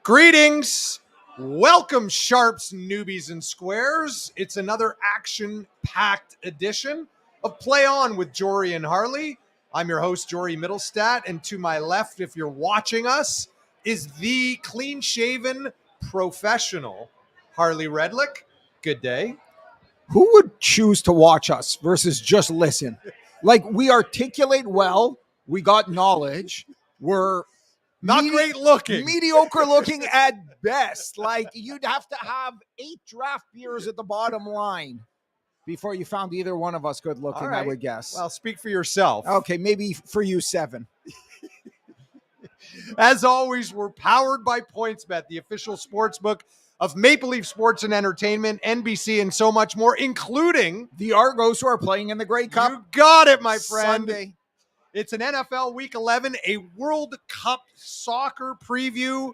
Greetings. Welcome, sharps, newbies, and squares. It's another action-packed edition of Play On with Jorey and Harley. I'm your host, Jorey Middlestat, and to my left, if you're watching us, is the clean-shaven professional, Harley Redlick. Good day. Who would choose to watch us versus just listen? Like, we articulate well, we got knowledge, we're Not great looking. mediocre looking at best. Like, you'd have to have 8 draft beers at the bottom line before you found either one of us good looking, All right. I would guess. Well, speak for yourself. Okay, maybe for you 7. As always, we're powered by PointsBet, the official sports book of Maple Leaf Sports and Entertainment, NBC, and so much more, including The Argos, who are playing in the Grey Cup. You got it, my friend. Sunday. It's an NFL Week 11, a World Cup soccer preview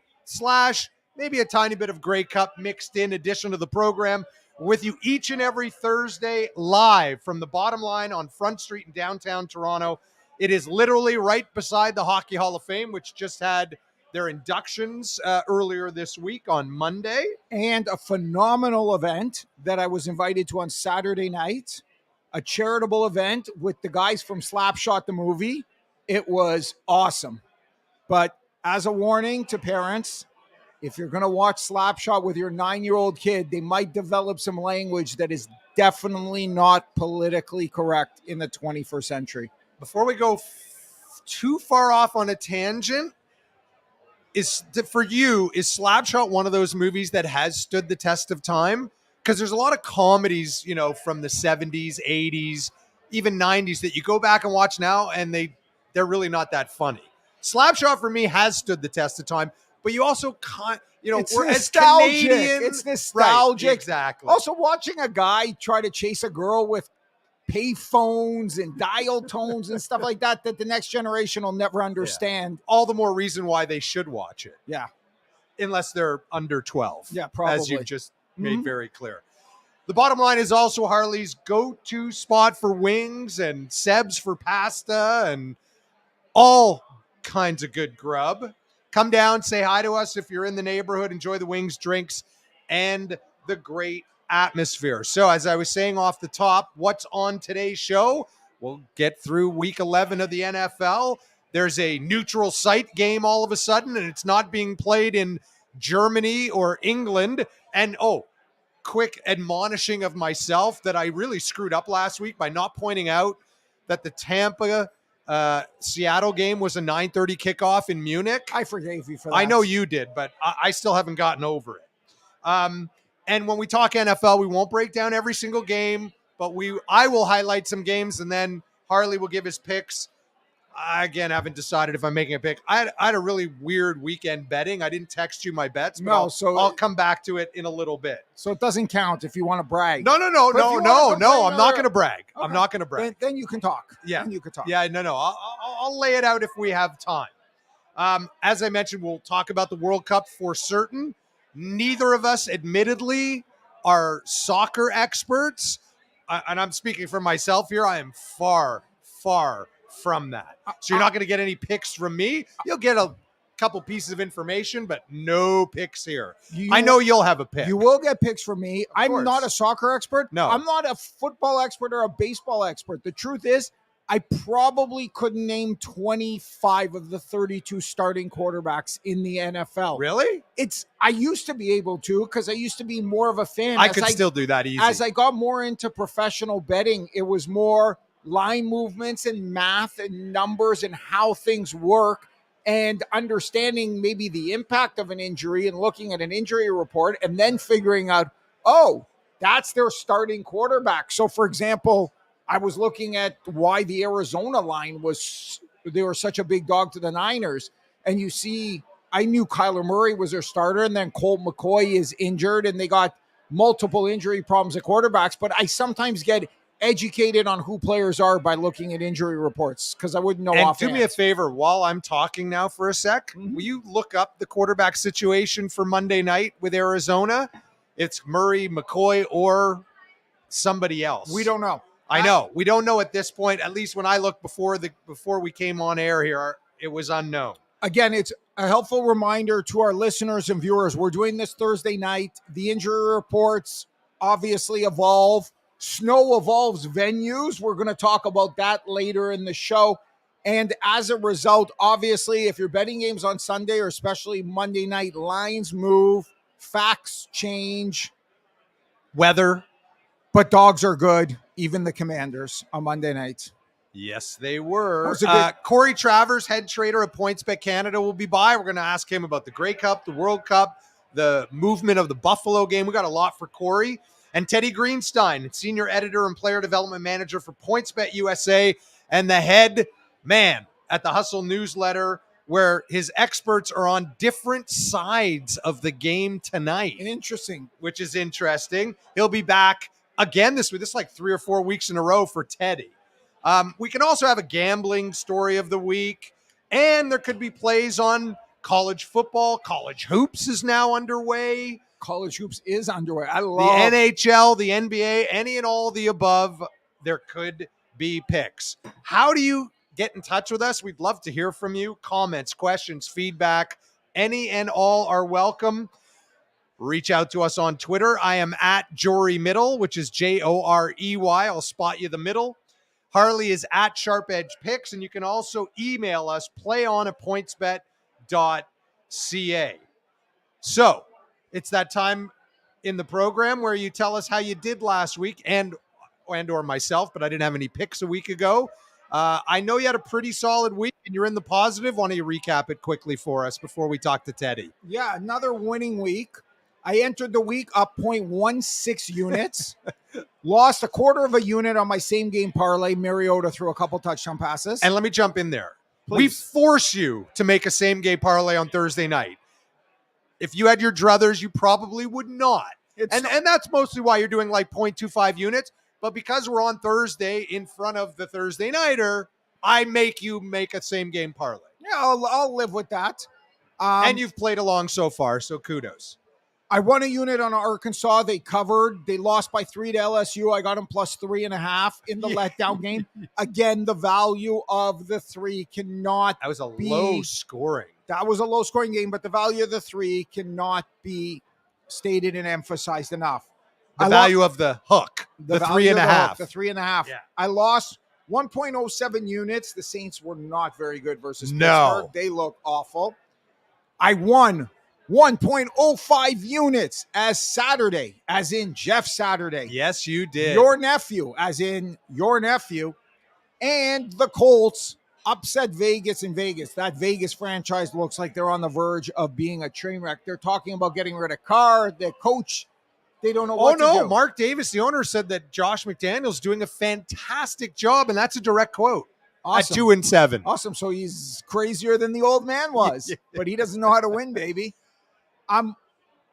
/ maybe a tiny bit of Grey Cup mixed in addition to the program, with you each and every Thursday live from the bottom line on Front Street in downtown Toronto. It is literally right beside the Hockey Hall of Fame, which just had their inductions earlier this week on Monday. And a phenomenal event that I was invited to on Saturday night, a charitable event with the guys from Slapshot the movie. It was awesome. But as a warning to parents, if you're going to watch Slapshot with your 9-year-old kid, they might develop some language that is definitely not politically correct in the 21st century. Before we go too far off on a tangent, is Slapshot one of those movies that has stood the test of time? Because there's a lot of comedies, from the 70s, 80s, even 90s that you go back and watch now, and they're really not that funny. Slapshot for me has stood the test of time, but you also It's we're as nostalgic. Canadian, It's nostalgic. Right, exactly. Also, watching a guy try to chase a girl with pay phones and dial tones and stuff like that the next generation will never understand. All the more reason why they should watch it. Yeah. Unless they're under 12. Yeah, probably. As you've just made very clear. The bottom line is also Harley's go-to spot for wings and Seb's for pasta and all kinds of good grub. Come down, say hi to us if you're in the neighborhood. Enjoy the wings, drinks, and the great atmosphere. So as I was saying off the top, what's on today's show? We'll get through week 11 of the NFL. There's a neutral site game all of a sudden, and it's not being played in Germany or England. And quick admonishing of myself that I really screwed up last week by not pointing out that the Tampa Seattle game was a 9:30 kickoff in Munich. I forgave you for that. I know you did, but I still haven't gotten over it. And when we talk NFL, we won't break down every single game, but I will highlight some games, and then Harley will give his picks. I, again, haven't decided if I'm making a pick. I had a really weird weekend betting. I didn't text you my bets, but I'll come back to it in a little bit. So it doesn't count if you want to brag. No. I'm not going to brag. Okay. I'm not going to brag. Then you can talk. Yeah. Then you can talk. Yeah, no. I'll lay it out if we have time. As I mentioned, we'll talk about the World Cup for certain. Neither of us, admittedly, are soccer experts. And I'm speaking for myself here. I am far, far from that. So you're not going to get any picks from me. You'll get a couple pieces of information, but no picks here. I know you'll have a pick. You will get picks from me. I'm course. not a soccer expert. No. I'm not a football expert or a baseball expert. The truth is, I probably couldn't name 25 of the 32 starting quarterbacks in the NFL. Really? I used to be able to, because I used to be more of a fan. I could still do that easy. As I got more into professional betting, it was more line movements and math and numbers and how things work, and understanding maybe the impact of an injury and looking at an injury report and then figuring out, that's their starting quarterback. So, for example, I was looking at why the Arizona line they were such a big dog to the Niners. And you see, I knew Kyler Murray was their starter, and then Colt McCoy is injured, and they got multiple injury problems at quarterbacks. But I sometimes get educated on who players are by looking at injury reports, because I wouldn't know offhand. Do me a favor, while I'm talking now for a sec, will you look up the quarterback situation for Monday night with Arizona? It's Murray, McCoy, or somebody else. We don't know. I know. We don't know at this point. At least when I looked before we came on air here, it was unknown. Again, it's A helpful reminder to our listeners and viewers, we're doing this Thursday night. The injury reports obviously evolve. Snow evolves venues. We're going to talk about that later in the show. And as a result, obviously, if you're betting games on Sunday or especially Monday night, lines move, facts change, Weather. but dogs are good, even the Commanders on Monday nights. Yes, they were. Good- Corey Travers, head trader at PointsBet Canada, will be by. We're going to ask him about the Grey Cup, the World Cup, the movement of the Buffalo game. We got a lot for Corey. And Teddy Greenstein, senior editor and player development manager for PointsBet USA, and the head man at the Hustle newsletter, where his experts are on different sides of the game tonight. Interesting. Which is interesting. He'll be back again this week. This is like 3 or 4 weeks in a row for Teddy. We can also have a gambling story of the week, and there could be plays on college football. College hoops is now underway. College hoops is underway. I love the NHL, the NBA, any and all the above. There could be picks. How do you get in touch with us? We'd love to hear from you. Comments, questions, feedback, any and all are welcome. Reach out to us on Twitter. I am at Jorey Middle, which is Jorey. I'll spot you the middle. Harley is at Sharp Edge Picks, and you can also email us, playon@pointsbet.ca. So it's that time in the program where you tell us how you did last week and or myself, but I didn't have any picks a week ago. I know you had a pretty solid week, and you're in the positive. Why don't you recap it quickly for us before we talk to Teddy? Yeah, another winning week. I entered the week up 0.16 units. Lost a quarter of a unit on my same game parlay. Mariota threw a couple touchdown passes. And let me jump in there. Please. We force you to make a same game parlay on Thursday night. If you had your druthers, you probably would not. And that's mostly why you're doing like 0.25 units. But because we're on Thursday in front of the Thursday nighter, I make you make a same game parlay. Yeah, I'll live with that. And you've played along so far, so kudos. I won a unit on Arkansas. They covered. They lost by 3 to LSU. I got them plus 3.5 in the letdown game. Again, the value of the 3 cannot That was a low scoring. That was a low scoring game, but the value of the 3 cannot be stated and emphasized enough. The value of the hook, the 3.5. The 3.5. Yeah. I lost 1.07 units. The Saints were not very good versus No. Pittsburgh. They look awful. I won 1.05 units as Saturday, as in Jeff Saturday. Yes, you did. Your nephew, as in your nephew. And the Colts upset Vegas in Vegas. That Vegas franchise looks like they're on the verge of being a train wreck. They're talking about getting rid of Carr. The coach, they don't know what to do. Mark Davis, the owner, said that Josh McDaniels doing a fantastic job, and that's a direct quote. Awesome. At 2-7. Awesome. So he's crazier than the old man was, but he doesn't know how to win, baby. I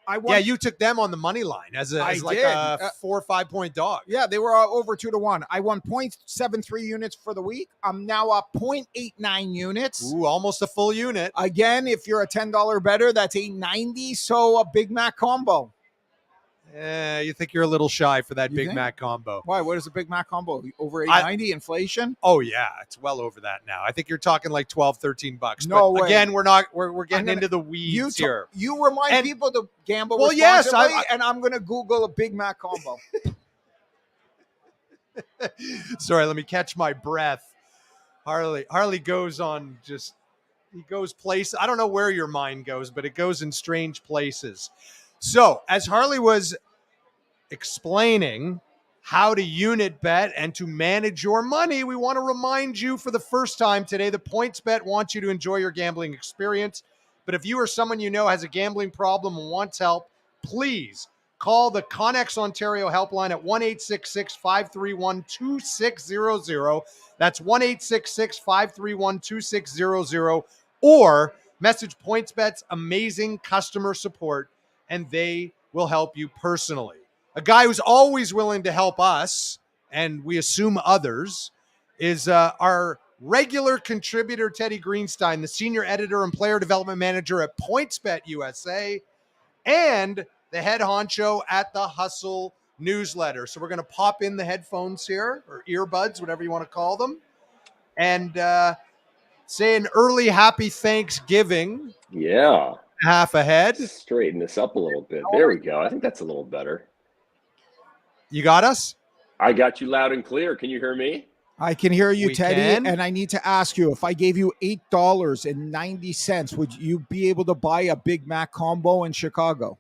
won. Yeah, you took them on the money line as like a 4 or 5 point dog. Yeah, they were over 2-1. I won 0.73 units for the week. I'm now up 0.89 units. Ooh, almost a full unit. Again, if you're a $10 better, that's $8.90. So a Big Mac combo. You think you're a little shy for that You Big think? Mac combo. Why? What is a Big Mac combo? Over $8.90 inflation? Oh, yeah. It's well over that now. I think you're talking like $12-13. No but way. Again, we're getting into the weeds here. You remind people to gamble Well, yes, responsibly, and I'm going to Google a Big Mac combo. Sorry, let me catch my breath. Harley goes on he goes places. I don't know where your mind goes, but it goes in strange places. So, as Harley was explaining how to unit bet and to manage your money, we want to remind you for the first time today that PointsBet wants you to enjoy your gambling experience. But if you or someone you know has a gambling problem and wants help, please call the Connex Ontario helpline at 1-866-531-2600. That's 1-866-531-2600, or message PointsBet's amazing customer support, and they will help you personally. A guy who's always willing to help us, and we assume others, is our regular contributor, Teddy Greenstein, the senior editor and player development manager at PointsBet USA, and the head honcho at the Hustle newsletter. So we're going to pop in the headphones here, or earbuds, whatever you want to call them, and say an early happy Thanksgiving. Yeah. Half ahead. Straighten this up a little bit. There we go. I think that's a little better. You got us? I got you loud and clear. Can you hear me? I can hear you, We Teddy, can. and I need to ask you, if I gave you $8.90, would you be able to buy a Big Mac combo in Chicago?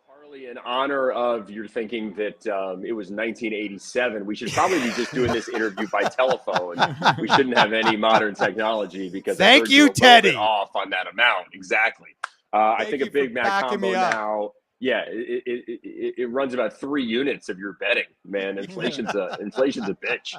Harley, in honor of your thinking that it was 1987, we should probably be just doing this interview by telephone. We shouldn't have any modern technology because I Thank heard you, you're a little Teddy. bit off on that amount. Exactly. I think a Big Mac combo now. Yeah, it runs about 3 units of your betting, man. Inflation's a bitch.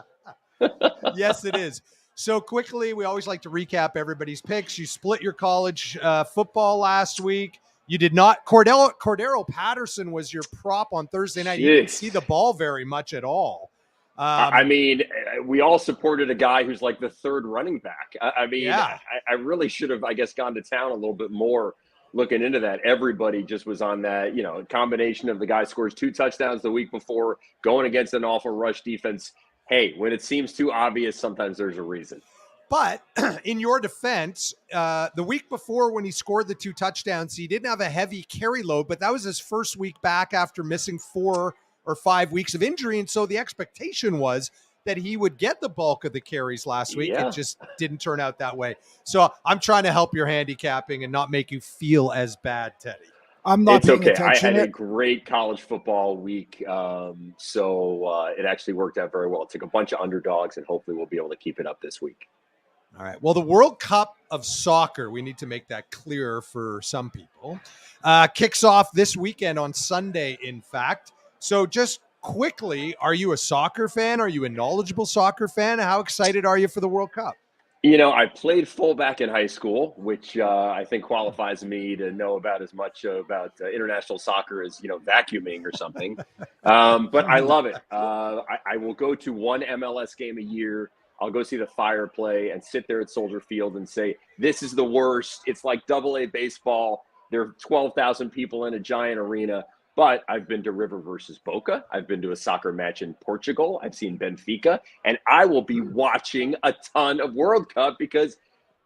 Yes, it is. So quickly, we always like to recap everybody's picks. You split your college football last week. You did not. Cordero Patterson was your prop on Thursday night. You didn't see the ball very much at all. I mean, we all supported a guy who's like the third running back. I really should have, I guess, gone to town a little bit more looking into that. Everybody just was on that, combination of the guy scores 2 touchdowns the week before, going against an awful rush defense. Hey, when it seems too obvious, sometimes there's a reason. But in your defense, the week before when he scored the 2 touchdowns, he didn't have a heavy carry load, but that was his first week back after missing 4 or 5 weeks of injury. And so the expectation was that he would get the bulk of the carries last week. Yeah. It just didn't turn out that way. So I'm trying to help your handicapping and not make you feel as bad, Teddy. I'm not It's paying okay. attention. I had a great college football week, so it actually worked out very well. It took a bunch of underdogs, and hopefully we'll be able to keep it up this week. All right. Well, the World Cup of Soccer, we need to make that clear for some people, kicks off this weekend on Sunday, in fact. So just quickly, are you a soccer fan? Are you a knowledgeable soccer fan? How excited are you for the World Cup? I played fullback in high school, which I think qualifies me to know about as much about international soccer as, vacuuming or something. But I love it. I will go to one MLS game a year. I'll go see the Fire play and sit there at Soldier Field and say, this is the worst. It's like AA baseball. There are 12,000 people in a giant arena. But I've been to River versus Boca. I've been to a soccer match in Portugal. I've seen Benfica. And I will be watching a ton of World Cup because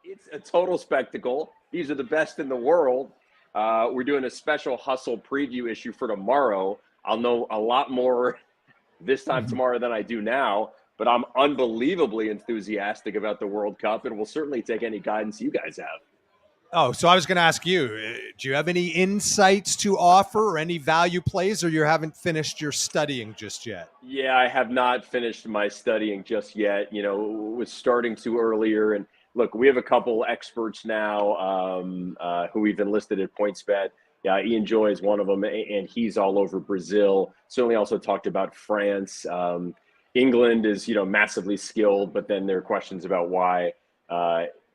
it's a total spectacle. These are the best in the world. We're doing a special Hustle preview issue for tomorrow. I'll know a lot more this time tomorrow than I do now. But I'm unbelievably enthusiastic about the World Cup, and we'll certainly take any guidance you guys have. Oh, so I was going to ask you, do you have any insights to offer or any value plays, or you haven't finished your studying just yet? Yeah, I have not finished my studying just yet. Was starting to earlier. And look, we have a couple experts now who we've enlisted at PointsBet. Yeah, Ian Joy is one of them, and he's all over Brazil. Certainly also talked about France. England is, massively skilled, but then there are questions about why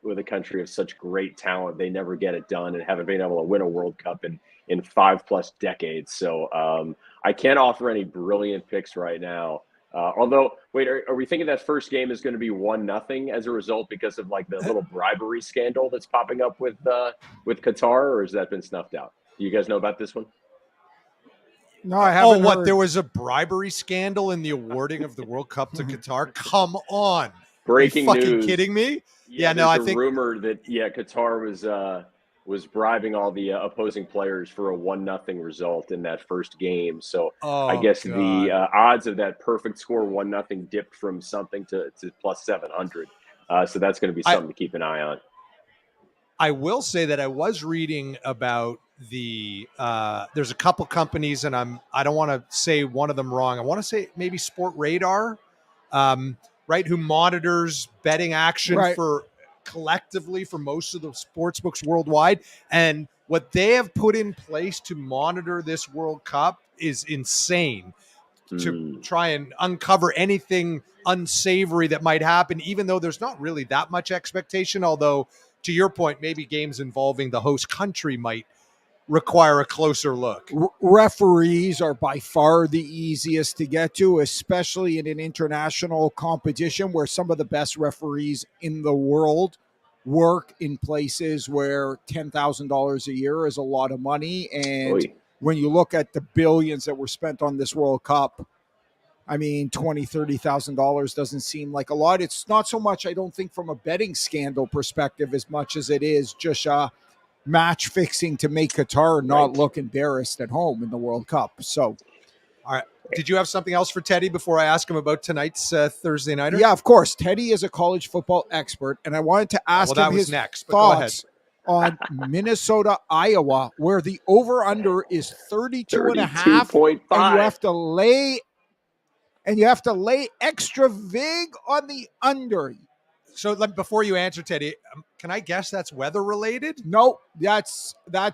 with a country of such great talent, they never get it done and haven't been able to win a World Cup in 5+ decades. So I can't offer any brilliant picks right now. Although, wait, are we thinking that first game is going to be 1-0 as a result because of like the little bribery scandal that's popping up with Qatar, or has that been snuffed out? Do you guys know about this one? No, I haven't. Oh, what? There was a bribery scandal in the awarding of the World Cup to Qatar? Come on. Breaking Are you news. fucking kiking me? Yeah, no, I think rumor that Qatar was bribing all the opposing players for a 1-0 result in that first game. So I guess the odds of that perfect score 1-0 dipped from something to plus 700. So that's going to be something to keep an eye on. I will say that I was reading about there's a couple companies, and I don't want to say one of them wrong. I want to say maybe Sport Radar, right, who monitors betting action for collectively for most of the sports books worldwide. And what they have put in place to monitor this World Cup is insane to try and uncover anything unsavory that might happen, even though there's not really that much expectation. Although, to your point, maybe games involving the host country might require a closer look. Referees are by far the easiest to get to, especially in an international competition where some of the best referees in the world work in places where $10,000 a year is a lot of money. And when you look at the billions that were spent on this World Cup, I mean, $20,000-$30,000 doesn't seem like a lot. It's not so much, I don't think, from a betting scandal perspective as much as it is just match fixing to make Qatar not look embarrassed at home in the World Cup. So, all right. Did you have something else for Teddy before I ask him about tonight's Thursday nighter? Yeah, of course. Teddy is a college football expert, and I wanted to ask him his thoughts on Minnesota, Iowa, where the over-under is 32.5, and you have to lay extra vig on the under. So before you answer, Teddy, can I guess that's weather related? No, that's bad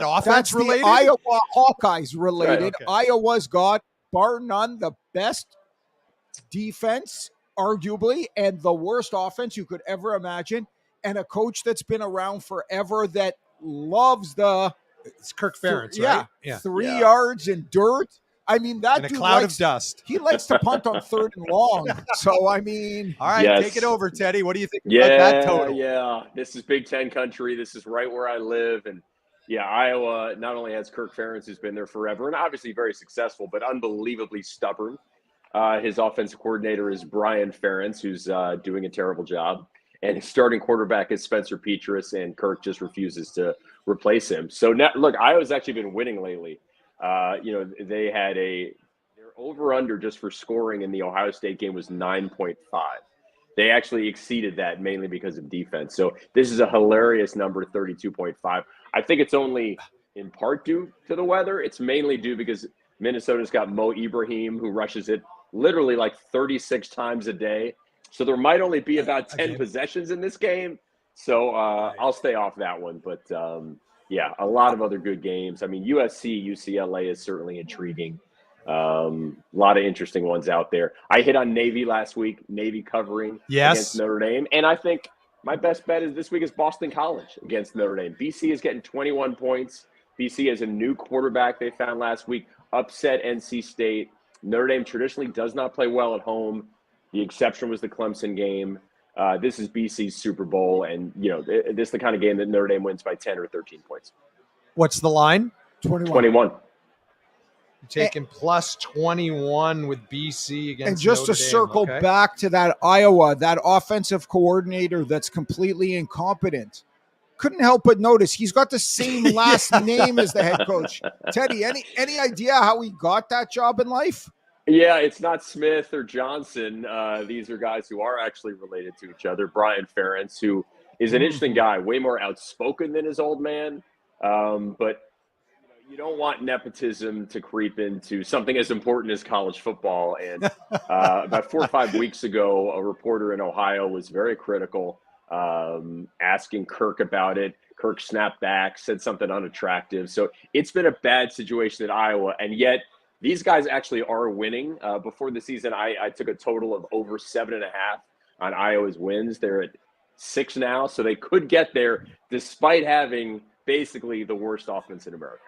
offense that's related. The Iowa Hawkeyes related. Right, okay. Iowa's got, bar none, the best defense, arguably, and the worst offense you could ever imagine, and a coach that's been around forever that loves it's Kirk Ferentz, right? Yeah. 3 yards in dirt. I mean, that in a dude cloud of dust. He likes to punt on 3rd and long. So, I mean. All right, take it over, Teddy. What do you think about that total? Yeah, this is Big Ten country. This is right where I live. And, yeah, Iowa not only has Kirk Ferentz, who's been there forever, and obviously very successful, but unbelievably stubborn. His offensive coordinator is Brian Ferentz, who's doing a terrible job. And his starting quarterback is Spencer Petras, and Kirk just refuses to replace him. So, now, look, Iowa's actually been winning lately. They had their over-under just for scoring in the Ohio State game was 9.5. They actually exceeded that mainly because of defense. So this is a hilarious number, 32.5. I think it's only in part due to the weather. It's mainly due because Minnesota's got Mo Ibrahim, who rushes it literally like 36 times a day. So there might only be about 10 possessions in this game. So I'll stay off that one. But, yeah, a lot of other good games. I mean, USC, UCLA is certainly intriguing. A lot of interesting ones out there. I hit on Navy last week, Navy covering against Notre Dame. And I think my best bet is this week is Boston College against Notre Dame. BC is getting 21 points. BC has a new quarterback they found last week, upset NC State. Notre Dame traditionally does not play well at home. The exception was the Clemson game. This is BC's Super Bowl, and, this is the kind of game that Notre Dame wins by 10 or 13 points. What's the line? 21. Taking plus 21 with BC against And just Notre to Dame. circle back to that Iowa, that offensive coordinator that's completely incompetent. Couldn't help but notice he's got the same last name as the head coach. Teddy, any idea how he got that job in life? Yeah, it's not Smith or Johnson. These are guys who are actually related to each other. Brian Ferentz, who is an interesting guy, way more outspoken than his old man. But you don't want nepotism to creep into something as important as college football. And about 4 or 5 weeks ago, a reporter in Ohio was very critical, asking Kirk about it. Kirk snapped back, said something unattractive. So it's been a bad situation at Iowa, and yet these guys actually are winning. Before the season, I took a total of over 7.5 on Iowa's wins. They're at 6 now, so they could get there despite having basically the worst offense in America.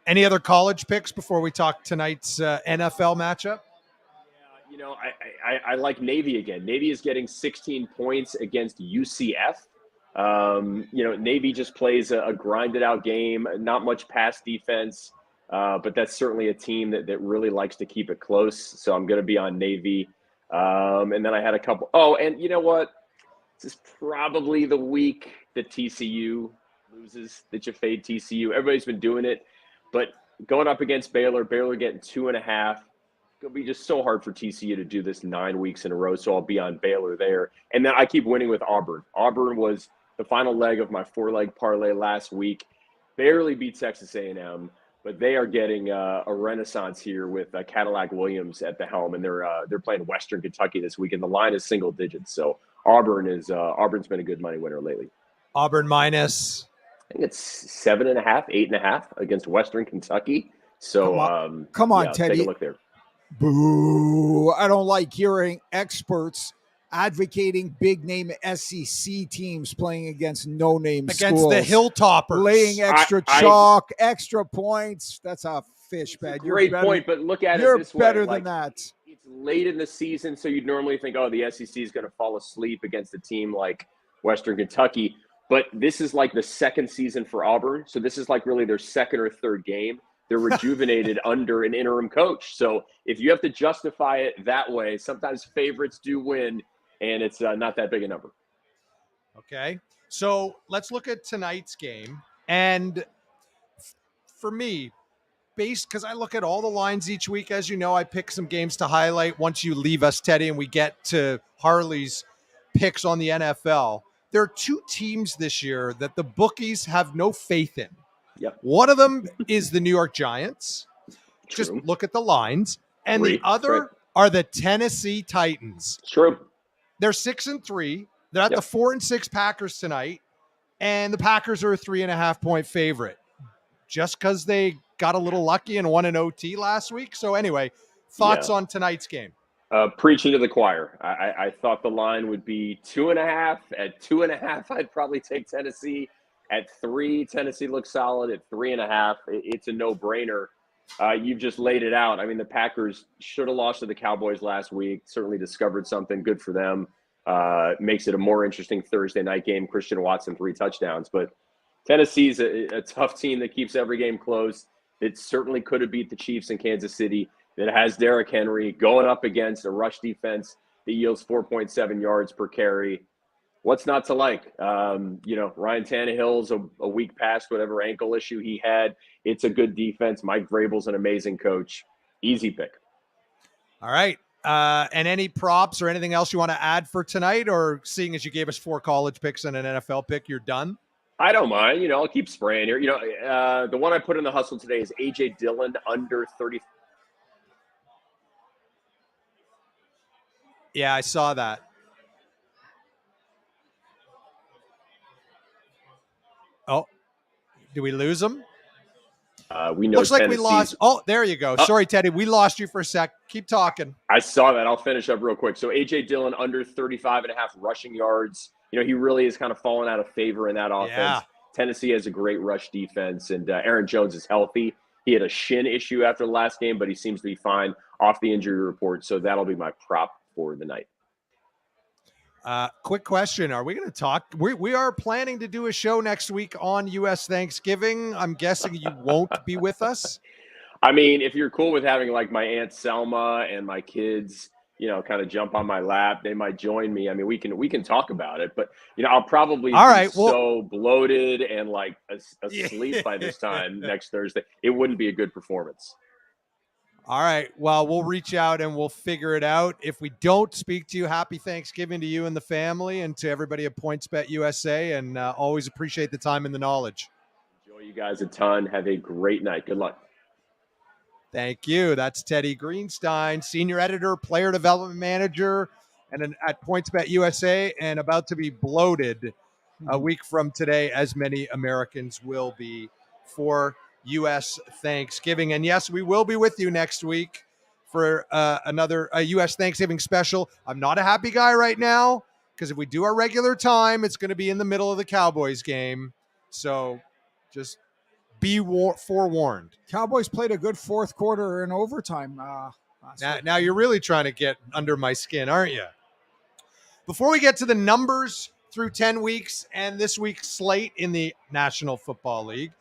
Any other college picks before we talk tonight's NFL matchup? I like Navy again. Navy is getting 16 points against UCF. Navy just plays a grinded-out game, not much pass defense. But that's certainly a team that really likes to keep it close. So I'm going to be on Navy. And then I had a couple. Oh, and you know what? This is probably the week that TCU loses, that you fade TCU. Everybody's been doing it. But going up against Baylor getting 2.5. It's going to be just so hard for TCU to do this 9 weeks in a row. So I'll be on Baylor there. And then I keep winning with Auburn. Auburn was the final leg of my 4-leg parlay last week. Barely beat Texas A&M. But they are getting a renaissance here with Cadillac Williams at the helm, and they're playing Western Kentucky this week, and the line is single digits. So Auburn's been a good money winner lately. Auburn minus, I think it's 7.5, 8.5 against Western Kentucky. So come on, Teddy. Take a look there. Boo! I don't like hearing experts advocating big-name SEC teams playing against no-name schools. Against the Hilltoppers. Laying extra chalk, extra points. That's a fish bag. Great point, but look at it this way. You're better than that. It's late in the season, so you'd normally think, the SEC is going to fall asleep against a team like Western Kentucky. But this is like the second season for Auburn, so this is like really their second or third game. they're rejuvenated under an interim coach. So if you have to justify it that way, sometimes favorites do win, and it's not that big a number. Okay. So let's look at tonight's game. And for me, because I look at all the lines each week, as you know, I pick some games to highlight once you leave us, Teddy, and we get to Harley's picks on the NFL. There are two teams this year that the bookies have no faith in. Yep. One of them is the New York Giants. True. Just look at the lines. And Three. the other are the Tennessee Titans. True. They're 6-3. They're at Yep. the 4-6 Packers tonight. And the Packers are a 3.5-point favorite. Just because they got a little lucky and won an OT last week. So anyway, thoughts on tonight's game? Preaching to the choir. I thought the line would be 2.5. At 2.5, I'd probably take Tennessee. At 3, Tennessee looks solid. At 3.5, it's a no-brainer. You've just laid it out. I mean, the Packers should have lost to the Cowboys last week. Certainly discovered something. Good for them. Makes it a more interesting Thursday night game. Christian Watson, 3 touchdowns. But Tennessee's a tough team that keeps every game close. It certainly could have beat the Chiefs in Kansas City. That has Derrick Henry going up against a rush defense that yields 4.7 yards per carry. What's not to like? Ryan Tannehill's a week past whatever ankle issue he had. It's a good defense. Mike Vrabel's an amazing coach. Easy pick. All right. And any props or anything else you want to add for tonight? Or seeing as you gave us 4 college picks and an NFL pick, you're done? I don't mind. I'll keep spraying here. The one I put in the hustle today is A.J. Dillon under 30. Yeah, I saw that. Oh, did we lose him? We know. Looks like we lost. Oh, there you go. Sorry, Teddy. We lost you for a sec. Keep talking. I saw that. I'll finish up real quick. So A.J. Dillon under 35.5 rushing yards. He really is kind of fallen out of favor in that offense. Yeah. Tennessee has a great rush defense, and Aaron Jones is healthy. He had a shin issue after the last game, but he seems to be fine off the injury report. So that'll be my prop for the night. Quick question. Are we going to talk? We are planning to do a show next week on U.S. Thanksgiving. I'm guessing you won't be with us. I mean, if you're cool with having like my Aunt Selma and my kids, kind of jump on my lap, they might join me. I mean, we can talk about it, but I'll probably be so bloated and like asleep by this time next Thursday. It wouldn't be a good performance. All right. Well, we'll reach out and we'll figure it out. If we don't speak to you, happy Thanksgiving to you and the family and to everybody at PointsBet USA. And always appreciate the time and the knowledge. Enjoy you guys a ton. Have a great night. Good luck. Thank you. That's Teddy Greenstein, senior editor, player development manager, and at PointsBet USA, and about to be bloated a week from today, as many Americans will be for U.S. Thanksgiving. And yes, we will be with you next week for another U.S. Thanksgiving special. I'm not a happy guy right now because if we do our regular time, it's going to be in the middle of the Cowboys game. So just be forewarned. Cowboys played a good fourth quarter in overtime. Now you're really trying to get under my skin, aren't you? Before we get to the numbers through 10 weeks and this week's slate in the National Football League,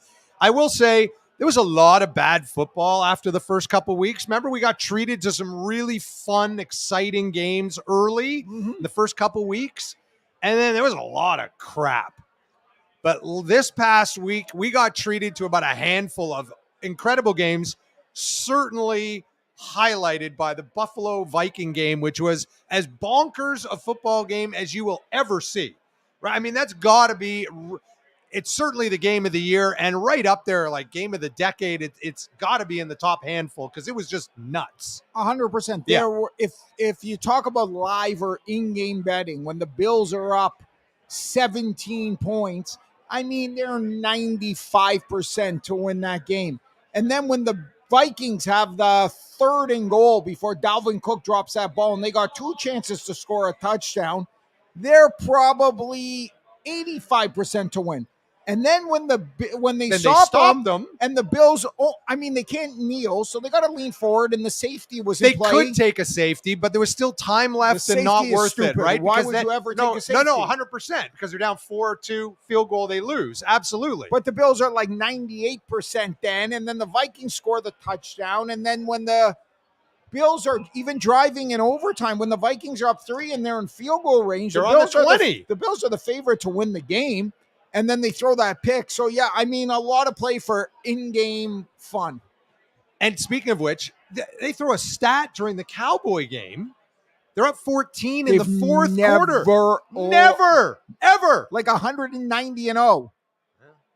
I will say there was a lot of bad football after the first couple weeks. Remember, we got treated to some really fun, exciting games early in the first couple weeks, and then there was a lot of crap. But this past week, we got treated to about a handful of incredible games, certainly highlighted by the Buffalo Viking game, which was as bonkers a football game as you will ever see. Right? I mean, that's got to be – it's certainly the game of the year and right up there, like game of the decade. It's got to be in the top handful because it was just nuts. 100%. If you talk about live or in-game betting, when the Bills are up 17 points, I mean, they're 95% to win that game. And then when the Vikings have the 3rd and goal before Dalvin Cook drops that ball and they got 2 chances to score a touchdown, they're probably 85% to win. And then when they Then stop stopped them, them. and the Bills, they can't kneel, so they got to lean forward, and the safety was They in play. could take a safety, but there was still time left and not safety is worth stupid. it, right? Why Because would you ever take a no, safety? 100%, because they're down 4-2, field goal, they lose. Absolutely. But the Bills are like 98% then, and then the Vikings score the touchdown, and then when the Bills are even driving in overtime, when the Vikings are up 3 and they're in field goal range, They're on the 20. The Bills are the favorite to win the game, and then they throw that pick. So, yeah, I mean, a lot of play for in-game fun. And speaking of which, they throw a stat during the Cowboy game. They're up 14 in the fourth quarter. Never, ever. Like 190-0.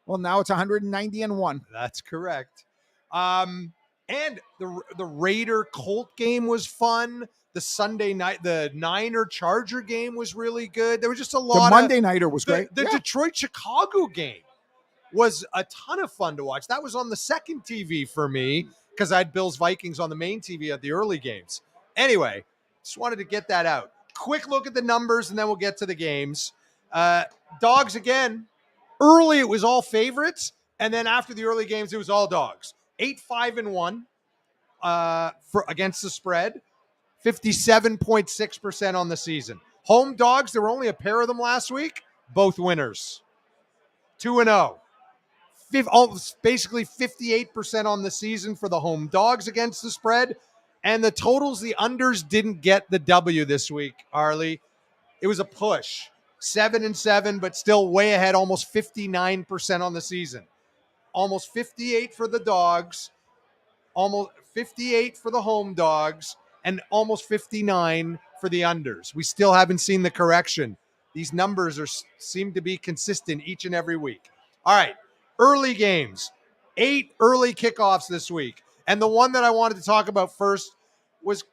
Well, now it's 190-1. That's correct. And the Raider Colt game was fun. The Sunday night, the Niner Charger game was really good. There was just a lot. The Monday Nighter was great. The Detroit Chicago game was a ton of fun to watch. That was on the second TV for me because I had Bills Vikings on the main TV at the early games. Anyway, just wanted to get that out. Quick look at the numbers, and then we'll get to the games. Dogs again. Early, it was all favorites, and then after the early games, it was all dogs. 8-5-1 for against the spread, 57.6% on the season. Home dogs, there were only a pair of them last week, both winners. 2-0. Basically 58% on the season for the home dogs against the spread. And the totals, the unders didn't get the W this week, Harley. It was a push. 7-7, but still way ahead, almost 59% on the season. Almost 58 for the dogs, almost 58 for the home dogs, and almost 59 for the unders. We still haven't seen the correction. These numbers seem to be consistent each and every week. All right, early games. 8 early kickoffs this week. And the one that I wanted to talk about first was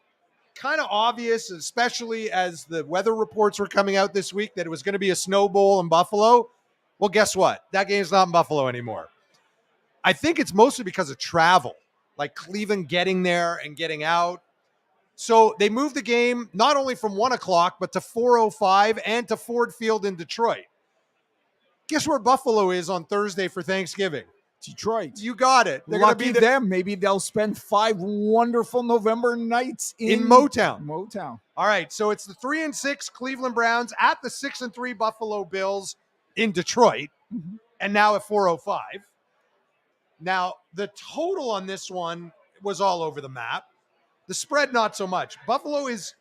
kind of obvious, especially as the weather reports were coming out this week, that it was going to be a snow bowl in Buffalo. Well, guess what? That game's not in Buffalo anymore. I think it's mostly because of travel, like Cleveland getting there and getting out. So they moved the game not only from 1 o'clock, but to 4:05 and to Ford Field in Detroit. Guess where Buffalo is on Thursday for Thanksgiving? Detroit. You got it. They're Lucky going to be them. Maybe they'll spend 5 wonderful November nights in Motown. All right, so it's the 3-6 Cleveland Browns at the 6-3 Buffalo Bills in Detroit, and now at 4:05. Now, the total on this one was all over the map. The spread, not so much. Buffalo is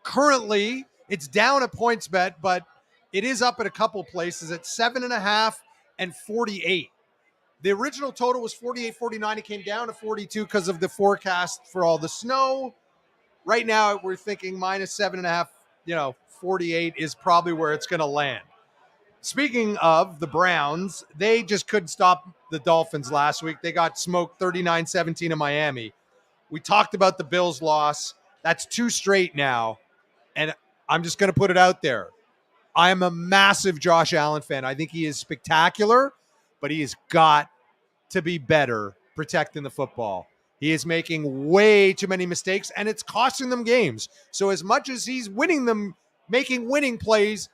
currently, it's down at PointsBet, but it is up at a couple places at 7.5 and 48. The original total was 48-49. It came down to 42 because of the forecast for all the snow. Right now, we're thinking minus 7.5, 48 is probably where it's going to land. Speaking of the Browns, they just couldn't stop the Dolphins last week. They got smoked 39-17 in Miami. We talked about the Bills' loss. That's 2 straight now. And I'm just going to put it out there. I am a massive Josh Allen fan. I think he is spectacular, but he has got to be better protecting the football. He is making way too many mistakes, and it's costing them games. So as much as he's winning them, making winning plays,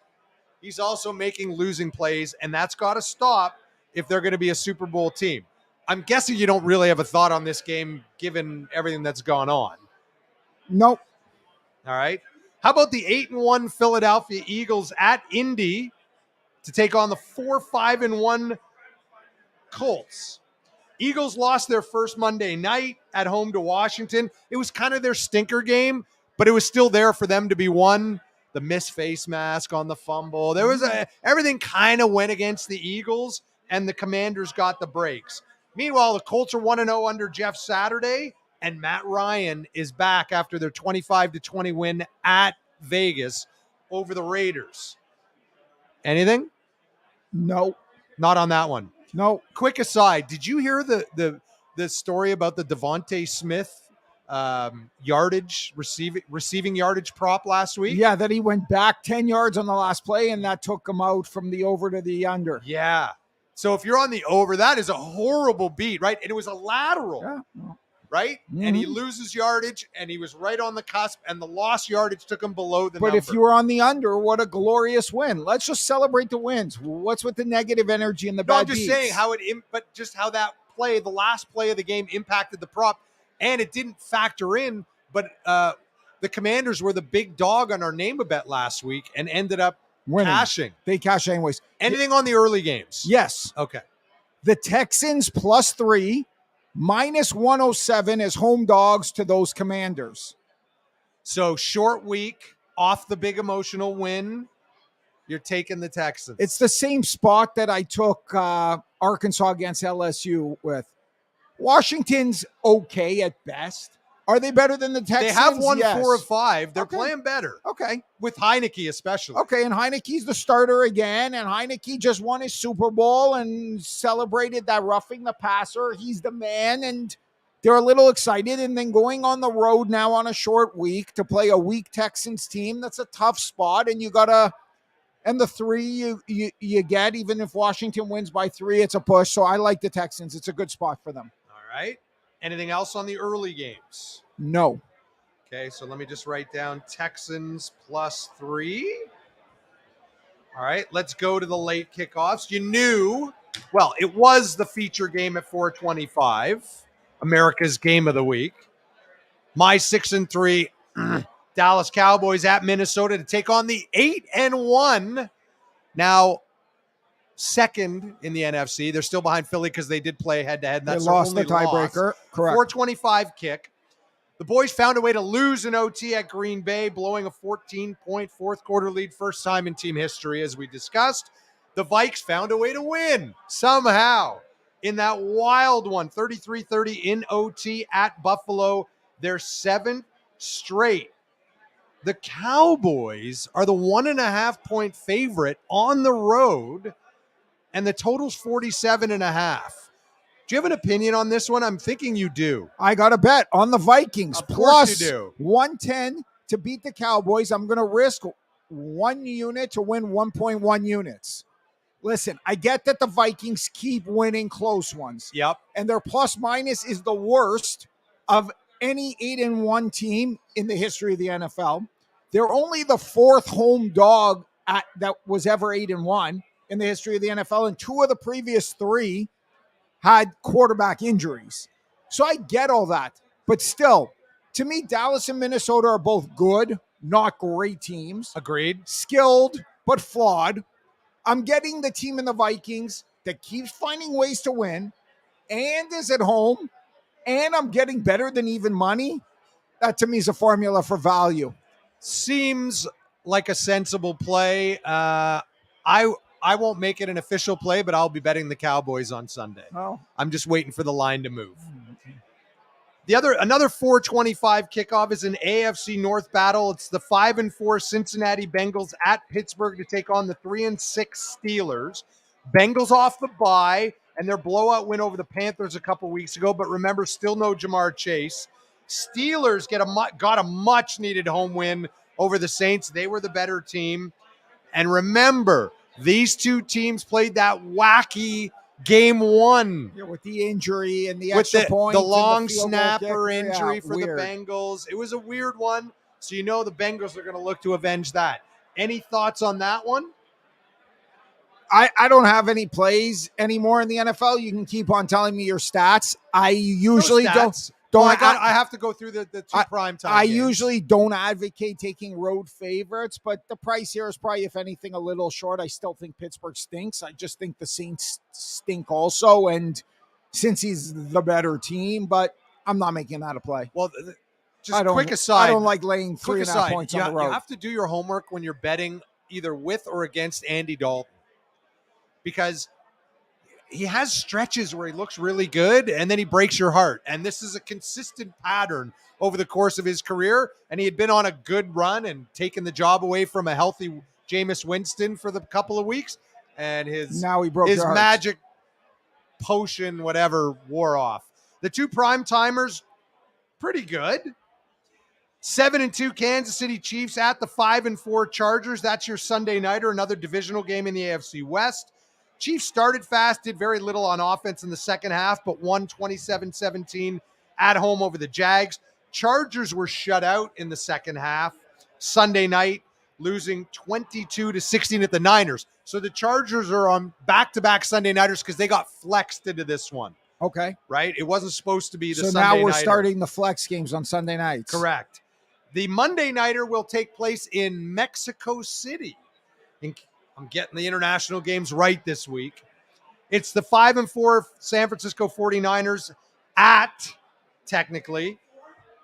he's also making losing plays, and that's got to stop if they're going to be a Super Bowl team. I'm guessing you don't really have a thought on this game given everything that's gone on. Nope. All right. How about the 8-1 Philadelphia Eagles at Indy to take on the 4-5-1 Colts? Eagles lost their first Monday night at home to Washington. It was kind of their stinker game, but it was still there for them to be won. The missed face mask on the fumble. There was everything kind of went against the Eagles, and the Commanders got the breaks. Meanwhile, the Colts are 1-0 under Jeff Saturday, and Matt Ryan is back after their 25-20 win at Vegas over the Raiders. Anything? No. Not on that one. No. Quick aside, did you hear the story about the Devontae Smith receiving yardage prop last week? Yeah, that he went back 10 yards on the last play, and that took him out from the over to the under. Yeah. So if you're on the over, that is a horrible beat, right? And it was a lateral. Yeah. right? And he Mhm. loses yardage, and he was right on the cusp, and the lost yardage took him below the But number. if you were on the under, what a glorious win. Let's just celebrate the wins. What's with the negative energy and the No, bad I'm just beats? saying but just how that play, the last play of the game, impacted the prop, and it didn't factor in. But the Commanders were the big dog on our name a bet last week and ended up Winning. cashing. They cash anyways. Anything on the early games? Yes. Okay. The Texans +3, -107 as home dogs to those Commanders. So short week, off the big emotional win, you're taking the Texans. It's the same spot that I took Arkansas against LSU with. Washington's okay at best. Are they better than the Texans? They have won Yes. 4 of 5. They're Okay. playing better. Okay. With Heineke especially. Okay, and Heineke's the starter again, and Heineke just won his Super Bowl and celebrated that roughing the passer. He's the man, and they're a little excited. And then going on the road now on a short week to play a weak Texans team, that's a tough spot, and you gotta. And the 3 you get, even if Washington wins by 3, it's a push. So I like the Texans. It's a good spot for them. All right. Anything else on the early games? No. Okay, so let me just write down Texans +3. All right, let's go to the late kickoffs. You knew, well, it was the feature game at 425, America's game of the week. My 6-3 Dallas Cowboys at Minnesota to take on the 8-1. Now, second in the NFC. They're still behind Philly because they did play head-to-head. They That's lost their the only tiebreaker. loss. Correct. 425 kick. The boys found a way to lose an OT at Green Bay, blowing a 14-point fourth quarter lead, first time in team history, as we discussed. The Vikes found a way to win somehow in that wild one, 33-30 in OT at Buffalo, their 7th straight. The Cowboys are the 1.5-point favorite on the road, and the total's 47.5. Do you have an opinion on this one? I'm thinking you do. I got a bet on the Vikings. Of course plus you do. 110 to beat the Cowboys. I'm going to risk 1 unit to win 1.1 units. Listen, I get that the Vikings keep winning close ones. Yep. And their plus minus is the worst of any 8-1 team in the history of the NFL. They're only the 4th home dog that was ever 8-1 in the history of the NFL. And 2 of the previous 3 had quarterback injuries. So I get all that. But still, to me, Dallas and Minnesota are both good, not great teams. Agreed. Skilled, but flawed. I'm getting the team in the Vikings that keeps finding ways to win and is at home, and I'm getting better than even money. That to me is a formula for value. Seems like a sensible play. I won't make it an official play, but I'll be betting the Cowboys on Sunday. Oh. I'm just waiting for the line to move. Another 425 kickoff is an AFC North battle. It's the 5-4 Cincinnati Bengals at Pittsburgh to take on the 3-6 Steelers. Bengals off the bye and their blowout win over the Panthers a couple weeks ago, but remember, still no Jamar Chase. Steelers got a much needed home win over the Saints. They were the better team. And remember, these two teams played that wacky game 1. Yeah, with the injury and the With extra point. the long field goal snapper kick. injury Yeah, for weird. the Bengals. It was a weird one. So you know the Bengals are going to look to avenge that. Any thoughts on that one? I don't have any plays anymore in the NFL. You can keep on telling me your stats. I usually No don't. stats. Don't I have to go through the 2 primetime I games. usually don't advocate taking road favorites, but the price here is probably, if anything, a little short. I still think Pittsburgh stinks. I just think the Saints stink also, and since he's the better team, but I'm not making that a play. Well, just quick aside. I don't like laying quick 3.5 aside, points on the road. You have to do your homework when you're betting either with or against Andy Dalton, because he has stretches where he looks really good and then he breaks your heart. And this is a consistent pattern over the course of his career. And he had been on a good run and taken the job away from a healthy Jameis Winston for the couple of weeks. And his magic potion, whatever, wore off. The 2 prime timers, pretty good. 7-2 Kansas City Chiefs at the 5-4 Chargers. That's your Sunday nighter, another divisional game in the AFC West. Chiefs started fast, did very little on offense in the second half, but won 27-17 at home over the Jags. Chargers were shut out in the second half Sunday night, losing 22-16 at the Niners. So the Chargers are on back-to-back Sunday nighters because they got flexed into this one. Okay. Right? It wasn't supposed to be the So Sunday now we're nighter. starting the flex games on Sunday nights. Correct. The Monday nighter will take place in Mexico City. I'm getting the international games right this week. It's the 5-4 San Francisco 49ers at, technically.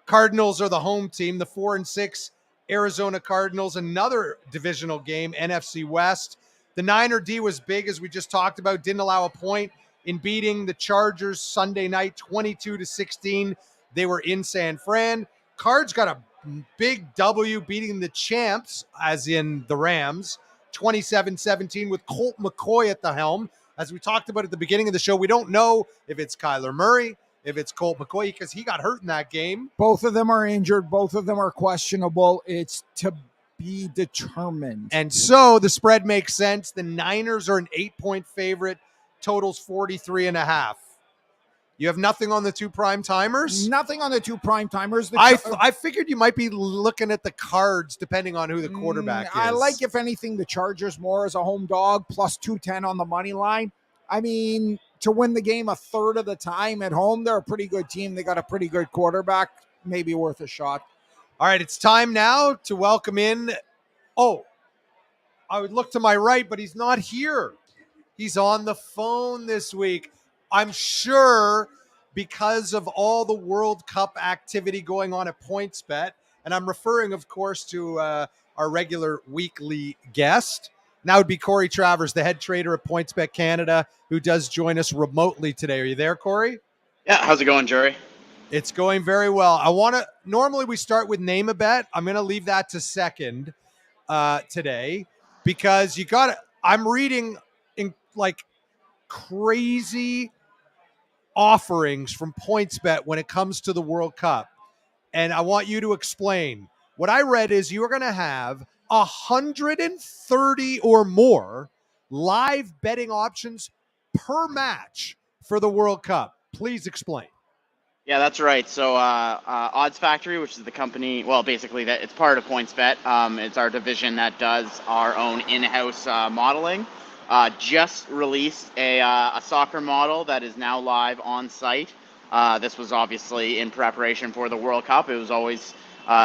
Cardinals are the home team. The 4-6 Arizona Cardinals, another divisional game, NFC West. The Niner D was big, as we just talked about, didn't allow a point in beating the Chargers Sunday night, 22-16. They were in San Fran. Cards got a big W beating the champs, as in the Rams, 27-17 with Colt McCoy at the helm. As we talked about at the beginning of the show, we don't know if it's Kyler Murray, if it's Colt McCoy, because he got hurt in that game. Both of them are injured. Both of them are questionable. It's to be determined. And so the spread makes sense. The Niners are an 8-point favorite. Totals 43.5. You have nothing on the two prime timers? Nothing on the two prime timers. I figured you might be looking at the cards depending on who the quarterback is. I like, if anything, the Chargers more as a home dog, plus 210 on the money line. I mean, to win the game a third of the time at home, they're a pretty good team. They got a pretty good quarterback. Maybe worth a shot. All right, it's time now to welcome in. Oh, I would look to my right, but he's not here. He's on the phone this week. I'm sure because of all the World Cup activity going on at PointsBet, and I'm referring, of course, to our regular weekly guest. Now would be Corey Travers, the head trader at PointsBet Canada, who does join us remotely today. Are you there, Corey? Yeah, how's it going, Jorey? It's going very well. Normally we start with name a bet. I'm going to leave that to second today because I'm reading in like crazy offerings from PointsBet when it comes to the World Cup. And I want you to explain. What I read is you're going to have 130 or more live betting options per match for the World Cup. Please explain. Yeah, that's right. So Odds Factory, which is the company, well, basically that it's part of PointsBet. It's our division that does our own in-house modeling. Just released a soccer model that is now live on site. This was obviously in preparation for the World Cup. It was always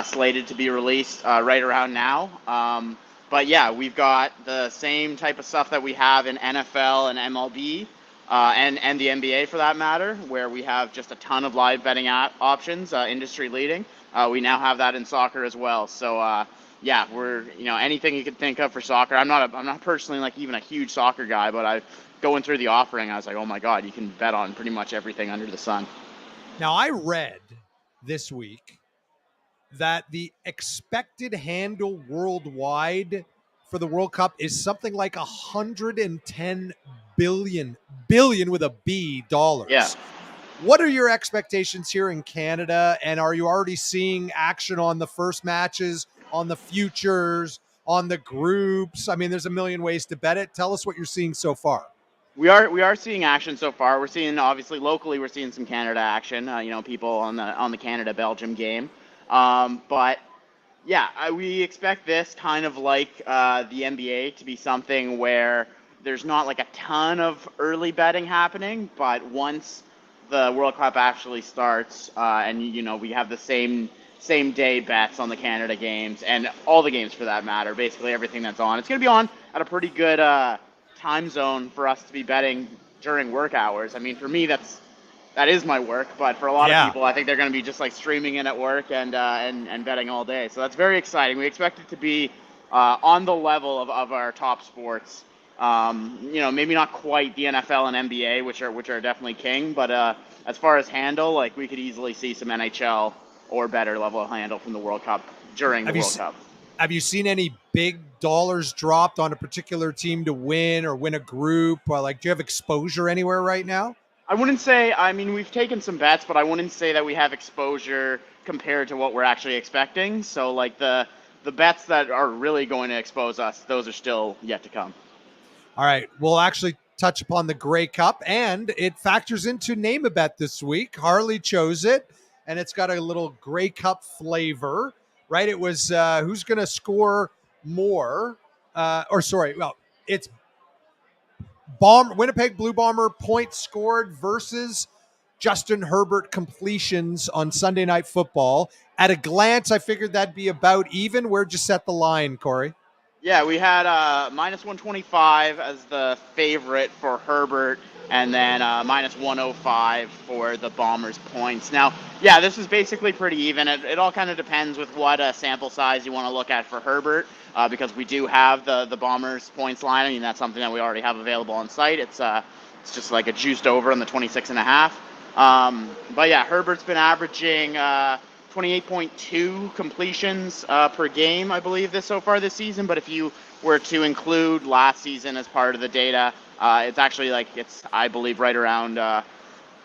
slated to be released right around now. But yeah, we've got the same type of stuff that we have in NFL and MLB and the NBA for that matter, where we have just a ton of live betting options, industry leading. We now have that in soccer as well. So yeah, we're anything you could think of for soccer. I'm not personally like even a huge soccer guy, but I going through the offering, I was like, oh my God, you can bet on pretty much everything under the sun. Now I read this week that the expected handle worldwide for the World Cup is something like 110 billion with a B dollars. Yeah. What are your expectations here in Canada? And are you already seeing action on the first matches, on the futures, on the groups? I mean, there's a million ways to bet it. Tell us what you're seeing so far. We are seeing action so far. We're seeing, obviously locally, we're seeing some Canada action. People on the Canada-Belgium game. But yeah, we expect this kind of like the NBA to be something where there's not like a ton of early betting happening, but once the World Cup actually starts, and we have the same day bets on the Canada games and all the games for that matter, basically everything that's on. It's going to be on at a pretty good time zone for us to be betting during work hours. I mean, for me, that is my work, but for a lot of people, I think they're going to be just like streaming in at work and betting all day. So that's very exciting. We expect it to be on the level of our top sports. Maybe not quite the NFL and NBA, which are definitely king, but as far as handle, like we could easily see some NHL or better level of handle from the World Cup during the World Cup. Have you seen any big dollars dropped on a particular team to win or win a group? Or do you have exposure anywhere right now? I wouldn't say, we've taken some bets, but I wouldn't say that we have exposure compared to what we're actually expecting. So like the bets that are really going to expose us, those are still yet to come. All right. We'll actually touch upon the Grey Cup, and it factors into Name a Bet this week. Harley chose it. and it's got a little Grey Cup flavor, right? It was who's going to score more, it's Winnipeg Blue Bomber points scored versus Justin Herbert completions on Sunday Night Football. At a glance, I figured that'd be about even. Where'd you set the line, Corey? Yeah, we had minus 125 as the favorite for Herbert, and then minus 105 for the Bombers points. Now, yeah, this is basically pretty even. It all kind of depends with what sample size you want to look at for Herbert, because we do have the Bombers points line. I mean, that's something that we already have available on site. It's just like a juiced over on the 26.5. But yeah, Herbert's been averaging 28.2 completions per game, I believe, so far this season. But if you were to include last season as part of the data, it's actually I believe, right around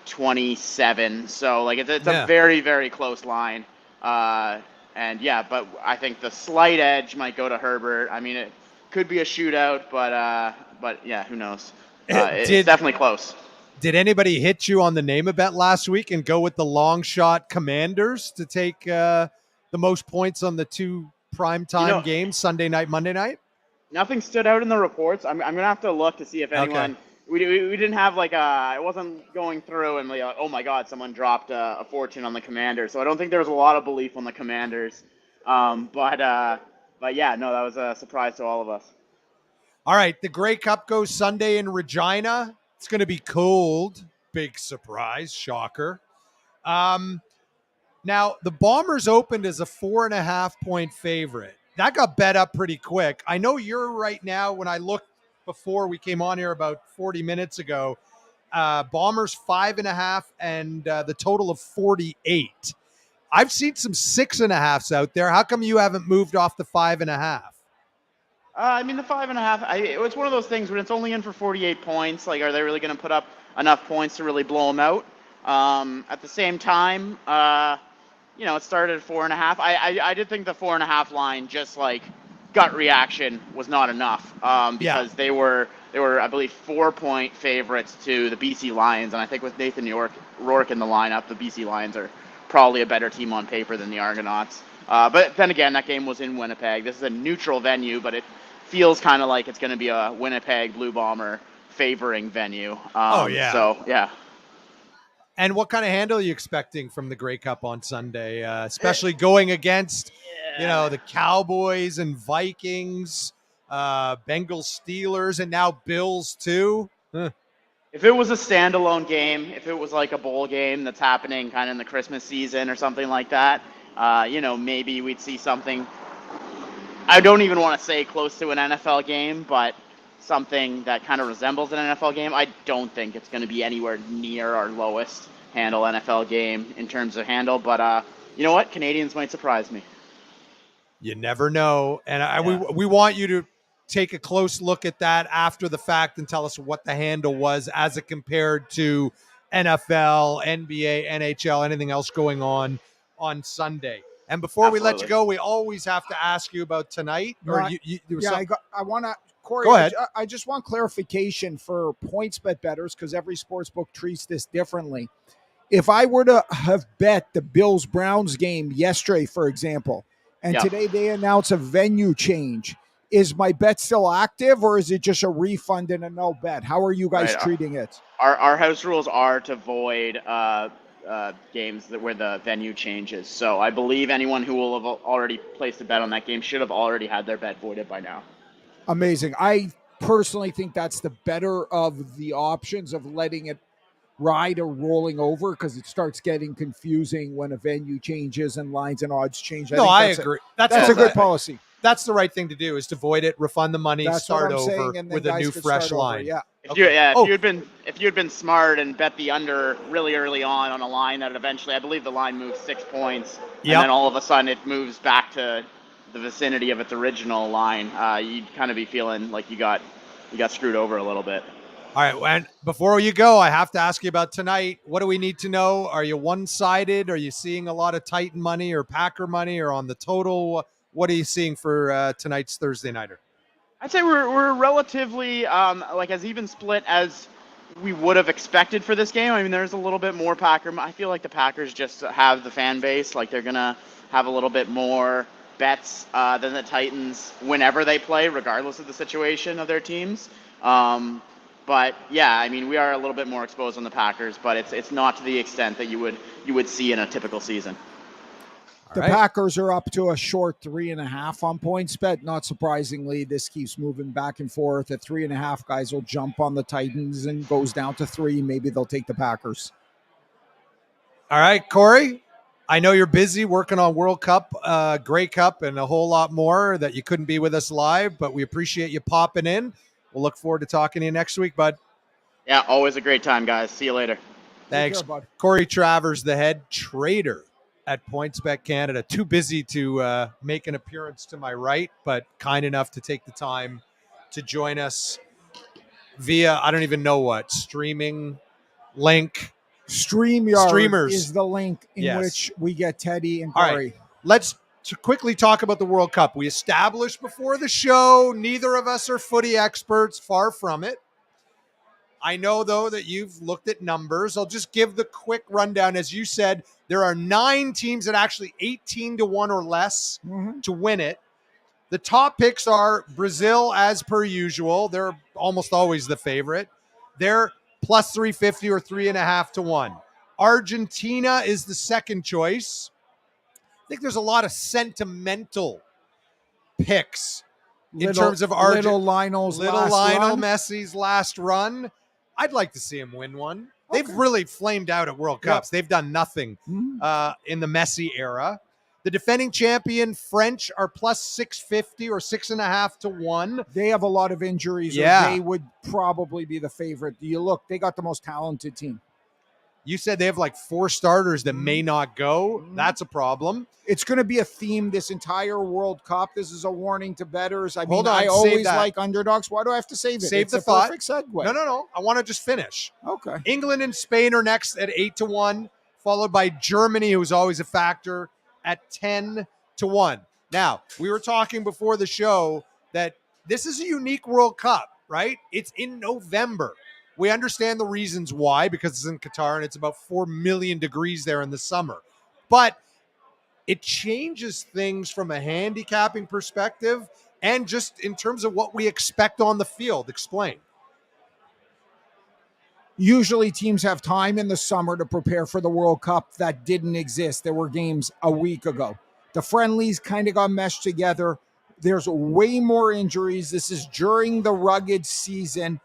27. So it's a very, very close line. And yeah, but I think the slight edge might go to Herbert. I mean, it could be a shootout, but yeah, who knows? It's definitely close. Did anybody hit you on the name of bet last week and go with the long shot Commanders to take the most points on the two primetime games, Sunday night, Monday night? Nothing stood out in the reports. I'm gonna have to look to see if anyone. Okay. We didn't have I wasn't going through and oh my God, someone dropped a fortune on the Commanders. So I don't think there was a lot of belief on the Commanders. But yeah, no, that was a surprise to all of us. All right, the Grey Cup goes Sunday in Regina. It's going to be cold. Big surprise. Shocker. Now, the Bombers opened as a 4.5-point favorite. That got bet up pretty quick. I know you're right now, when I looked before we came on here about 40 minutes ago, Bombers 5.5 and the total of 48. I've seen some 6.5s out there. How come you haven't moved off the 5.5? I mean, the 5.5, it's one of those things when it's only in for 48 points. Are they really going to put up enough points to really blow them out? At the same time, it started at 4.5. I did think the 4.5 line, just gut reaction, was not enough because they were, I believe, 4-point favorites to the BC Lions. And I think with Nathan Rourke in the lineup, the BC Lions are probably a better team on paper than the Argonauts. But then again, that game was in Winnipeg. This is a neutral venue, but it feels kind of like it's going to be a Winnipeg Blue Bomber favoring venue. So, yeah. And what kind of handle are you expecting from the Grey Cup on Sunday, especially going against, the Cowboys and Vikings, Bengals, Steelers, and now Bills too? If it was a standalone game, if it was like a bowl game that's happening kind of in the Christmas season or something like that, maybe we'd see something. I don't even want to say close to an NFL game, but something that kind of resembles an NFL game. I don't think it's going to be anywhere near our lowest handle NFL game in terms of handle, but you know what? Canadians might surprise me. You never know. And we want you to take a close look at that after the fact and tell us what the handle was as it compared to NFL, NBA, NHL, anything else going on Sunday. And before we let you go, we always have to ask you about tonight. I want to, Corey, go ahead. I just want clarification for PointsBet bettors because every sportsbook treats this differently. If I were to have bet the Bills-Browns game yesterday, for example, and today they announce a venue change, is my bet still active or is it just a refund and a no bet? How are you guys treating it? Our house rules are to void games where the venue changes. So I believe anyone who will have already placed a bet on that game should have already had their bet voided by now. Amazing. I personally think that's the better of the options of letting it ride or rolling over because it starts getting confusing when a venue changes and lines and odds change. I agree. That's a good policy. That's the right thing to do, is to void it, refund the money, start over with a new fresh line. Yeah. If you had been smart and bet the under really early on a line that eventually, I believe the line moves 6 points, and then all of a sudden it moves back to the vicinity of its original line, you'd kind of be feeling like you got screwed over a little bit. All right, and before you go, I have to ask you about tonight. What do we need to know? Are you one-sided? Are you seeing a lot of Titan money or Packer money or on the total? What are you seeing for tonight's Thursday nighter? I'd say we're relatively as even split as we would have expected for this game. I mean, there's a little bit more Packer. I feel like the Packers just have the fan base. Like, they're going to have a little bit more bets than the Titans whenever they play, regardless of the situation of their teams. But yeah, I mean, we are a little bit more exposed on the Packers, but it's not to the extent that you would see in a typical season. The Packers are up to a short 3.5 on PointsBet. Not surprisingly, this keeps moving back and forth. At 3.5, guys will jump on the Titans and goes down to 3. Maybe they'll take the Packers. All right, Corey. I know you're busy working on World Cup, Grey Cup, and a whole lot more that you couldn't be with us live, but we appreciate you popping in. We'll look forward to talking to you next week, bud. Yeah, always a great time, guys. See you later. Thanks. Take care, bud. Corey Travers, the head trader at PointsBet Canada. Too busy to make an appearance to my right, but kind enough to take the time to join us via, I don't even know what, streaming link. Streamers is the link in which we get Teddy and Corey. All right, let's quickly talk about the World Cup. We established before the show, neither of us are footy experts, far from it. I know, though, that you've looked at numbers. I'll just give the quick rundown. As you said, there are 9 teams that actually 18-1 or less to win it. The top picks are Brazil, as per usual. They're almost always the favorite. They're plus 350 or 3.5 to 1. Argentina is the second choice. I think there's a lot of sentimental picks in terms of Little Lionel Messi's last run. I'd like to see him win one. Okay. They've really flamed out at World Cups. Yep. They've done nothing in the Messi era. The defending champion French are plus 650 or 6.5 to 1. They have a lot of injuries. Yeah. They would probably be the favorite. You look, they got the most talented team. You said they have like 4 starters that may not go. That's a problem. It's going to be a theme this entire World Cup. This is a warning to bettors. I mean, I always like underdogs. Why do I have to save it? Save the thought. Perfect segue. No. I want to just finish. Okay. England and Spain are next at 8 to 1, followed by Germany, who's always a factor, at 10 to 1. Now, we were talking before the show that this is a unique World Cup, right? It's in November. We understand the reasons why, because it's in Qatar and it's about 4 million degrees there in the summer. But it changes things from a handicapping perspective and just in terms of what we expect on the field. Explain. Usually teams have time in the summer to prepare for the World Cup. That didn't exist. There were games a week ago. The friendlies kind of got meshed together. There's way more injuries. This is during the rugged season.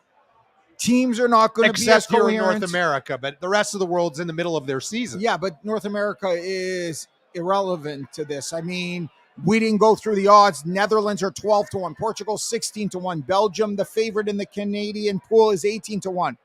Teams are not going to be as coherent. Except North America, but the rest of the world's in the middle of their season. Yeah, but North America is irrelevant to this. I mean, we didn't go through the odds. Netherlands are 12 to 1. Portugal 16 to 1. Belgium, the favorite in the Canadian pool, is 18 to 1.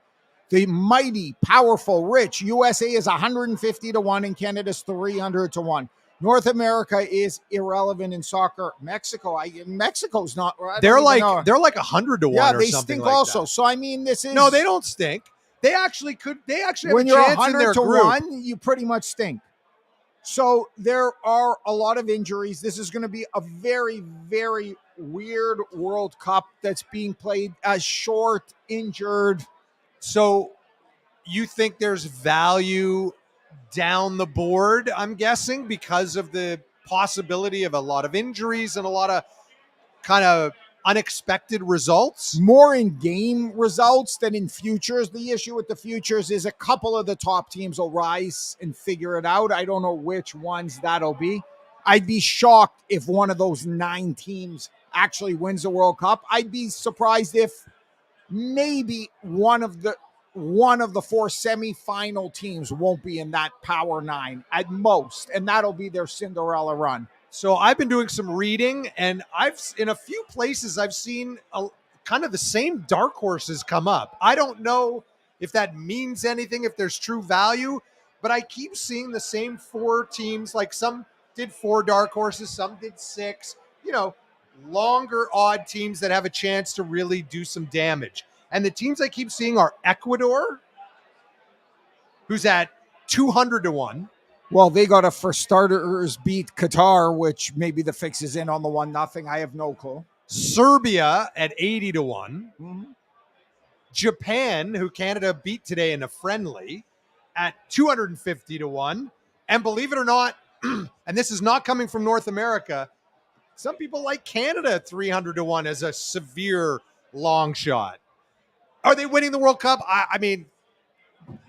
The mighty, powerful, rich USA is 150 to 1 and Canada's 300 to 1. North America is irrelevant in soccer. Mexico's not. They're like 100 to 1. Yeah, or they something stink like also. That. So I mean, this is no, they don't stink. They actually could. They actually have when a you're chance 100 in their to group. 1, you pretty much stink. So there are a lot of injuries. This is going to be a very, very weird World Cup that's being played as short, injured. So you think there's value down the board, I'm guessing, because of the possibility of a lot of injuries and a lot of kind of unexpected results? More in game results than in futures. The issue with the futures is a couple of the top teams will rise and figure it out. I don't know which ones that'll be. I'd be shocked if one of those 9 teams actually wins the World Cup. I'd be surprised if maybe one of the 4 semifinal teams won't be in that Power 9 at most, and that'll be their Cinderella run. So I've been doing some reading, and in a few places I've seen kind of the same dark horses come up. I don't know if that means anything, if there's true value, but I keep seeing the same 4 teams. Like some did 4 dark horses, some did 6. Longer odd teams that have a chance to really do some damage. And the teams I keep seeing are Ecuador, who's at 200 to 1. Well, they got to, for starters, beat Qatar, which maybe the fix is in on the 1-0. I have no clue. Serbia at 80 to 1. Mm-hmm. Japan, who Canada beat today in a friendly, at 250 to 1. And believe it or not, and this is not coming from North America, some people like Canada at 300 to 1 as a severe long shot. Are they winning the World Cup? I mean,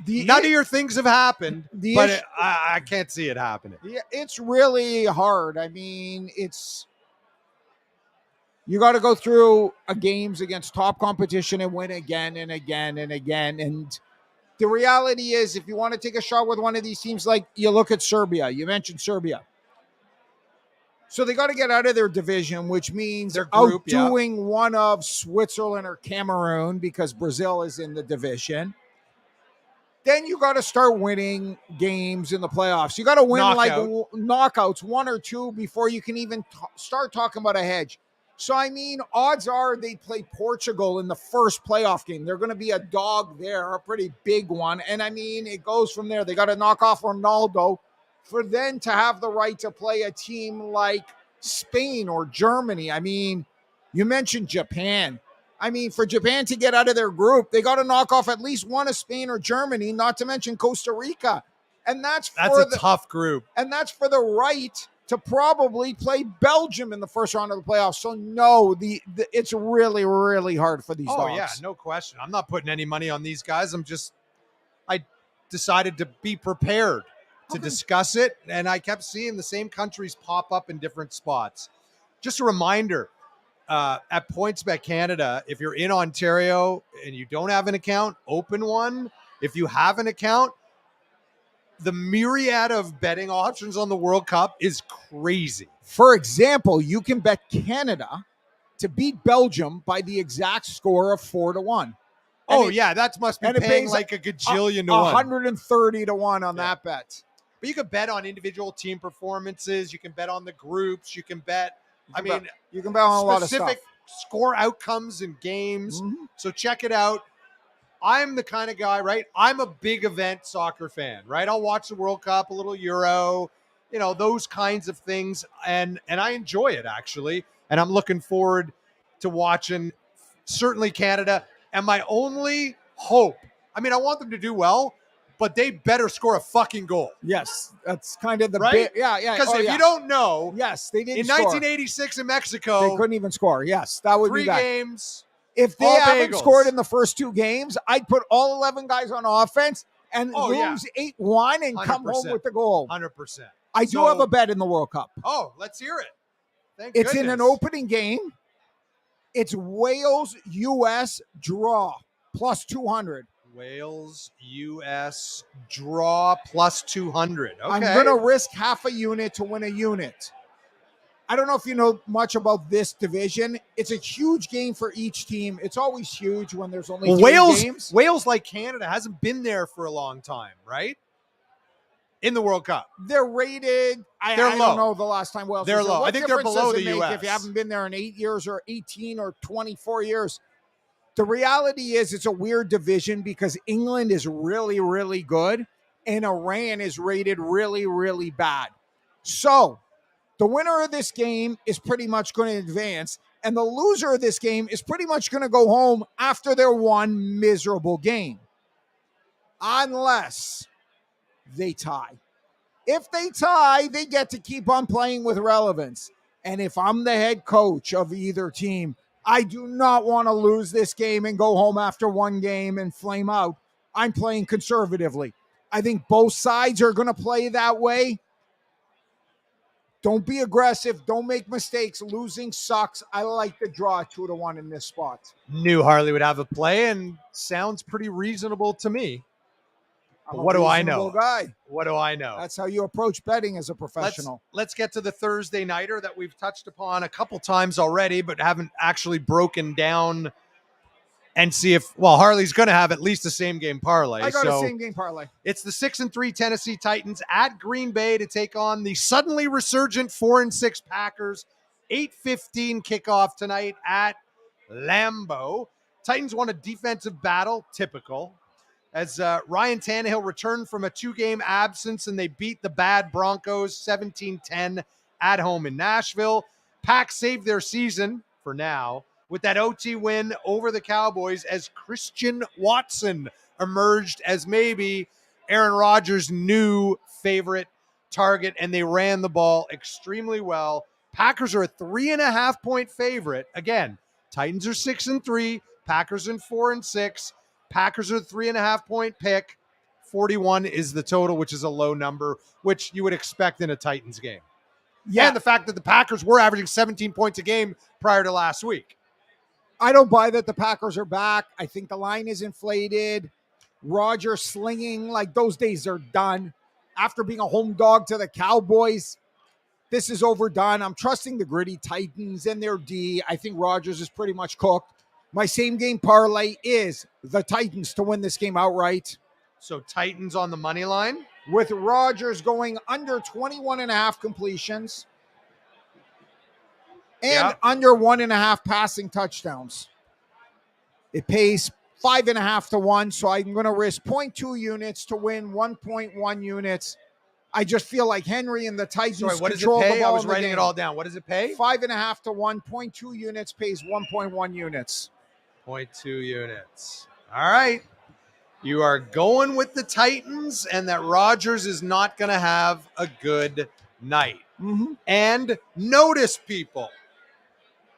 none of your things have happened, but I can't see it happening. Yeah, it's really hard. I mean, you got to go through games against top competition and win again and again and again. And the reality is, if you want to take a shot with one of these teams, like you look at Serbia, you mentioned Serbia. So they got to get out of their division, which means their group, outdoing one of Switzerland or Cameroon because Brazil is in the division. Then you got to start winning games in the playoffs. You got to win like knockouts, one or two, before you can even start talking about a hedge. So, I mean, odds are they play Portugal in the first playoff game. They're going to be a dog there, a pretty big one. And, I mean, it goes from there. They got to knock off Ronaldo for them to have the right to play a team like Spain or Germany. I mean, you mentioned Japan. I mean, for Japan to get out of their group, they got to knock off at least one of Spain or Germany, not to mention Costa Rica. And that's a tough group. And that's for the right to probably play Belgium in the first round of the playoffs. So, no, it's really, really hard for these dogs. Oh, yeah, no question. I'm not putting any money on these guys. I decided to be prepared to discuss it, and I kept seeing the same countries pop up in different spots. Just a reminder, at PointsBet Canada, if you're in Ontario and you don't have an account, open one. If you have an account, the myriad of betting options on the World Cup is crazy. For example, you can bet Canada to beat Belgium by the exact score of 4-1. That must be paying like a gajillion to 1. 130 to 1 on that bet. But you can bet on individual team performances. You can bet on the groups. You can bet, you can bet on a lot of stuff. Specific score outcomes in games. Mm-hmm. So check it out. I'm the kind of guy, right? I'm a big event soccer fan, right? I'll watch the World Cup, a little Euro, those kinds of things. And I enjoy it, actually. And I'm looking forward to watching certainly Canada. And my only hope, I want them to do well, but they better score a fucking goal. Yes, that's kind of the right. Yeah. Because if you don't know, yes, they didn't. In 1986 in Mexico, they couldn't even score. Yes, that would be 3 games. If they haven't scored in the first 2 games, I'd put all 11 guys on offense and lose 8-1 and 100%. Come home with the goal. 100%. I do have a bet in the World Cup. Oh, let's hear it. Thank goodness. It's in an opening game. It's Wales-US draw plus 200. Wales-US draw plus 200. Okay. I'm going to risk half a unit to win a unit. I don't know if you know much about this division. It's a huge game for each team. It's always huge when there's only 3 games. Wales, like Canada, hasn't been there for a long time, right? In the World Cup. They're rated. I don't know the last time Wales was there. Low. I think they're below the U.S. If you haven't been there in 8 years or 18 or 24 years. The reality is it's a weird division because England is really, really good and Iran is rated really, really bad. So the winner of this game is pretty much going to advance, and the loser of this game is pretty much going to go home after their one miserable game. Unless they tie. If they tie, they get to keep on playing with relevance. And if I'm the head coach of either team, I do not want to lose this game and go home after one game and flame out. I'm playing conservatively. I think both sides are going to play that way. Don't be aggressive. Don't make mistakes. Losing sucks. I like the draw 2-1 in this spot. Knew Harley would have a play and sounds pretty reasonable to me. But what do I know? Guy. What do I know? That's how you approach betting as a professional. Let's get to the Thursday nighter that we've touched upon a couple times already, but haven't actually broken down and see if, Harley's going to have at least a same game parlay. I got a same game parlay. It's the 6-3 Tennessee Titans at Green Bay to take on the suddenly resurgent 4-6 Packers. 8:15 kickoff tonight at Lambeau. Titans won a defensive battle, typical, as Ryan Tannehill returned from a 2-game absence and they beat the bad Broncos 17-10 at home in Nashville. Pack saved their season for now with that OT win over the Cowboys as Christian Watson emerged as maybe Aaron Rodgers' new favorite target, and they ran the ball extremely well. Packers are a 3.5-point favorite. Again, Titans are 6-3, Packers are 4-6. Packers are a 3.5-point pick. 41 is the total, which is a low number, which you would expect in a Titans game. Yeah, And the fact that the Packers were averaging 17 points a game prior to last week. I don't buy that the Packers are back. I think the line is inflated. Rodgers slinging, like those days are done. After being a home dog to the Cowboys, this is overdone. I'm trusting the gritty Titans and their D. I think Rodgers is pretty much cooked. My same game parlay is the Titans to win this game outright. So Titans on the money line. With Rodgers going under 21.5 completions and under 1.5 passing touchdowns. It pays 5.5 to 1, so I'm going to risk 0.2 units to win 1.1 units. I just feel like Henry and the Titans what does it control the pay? ball. I was in the writing game. it all down. What does it pay? 5.5 to 1, 0.2 units pays 1.1 units. 0.2 units. All right. You are going with the Titans and that Rodgers is not going to have a good night. Mm-hmm. And notice, people,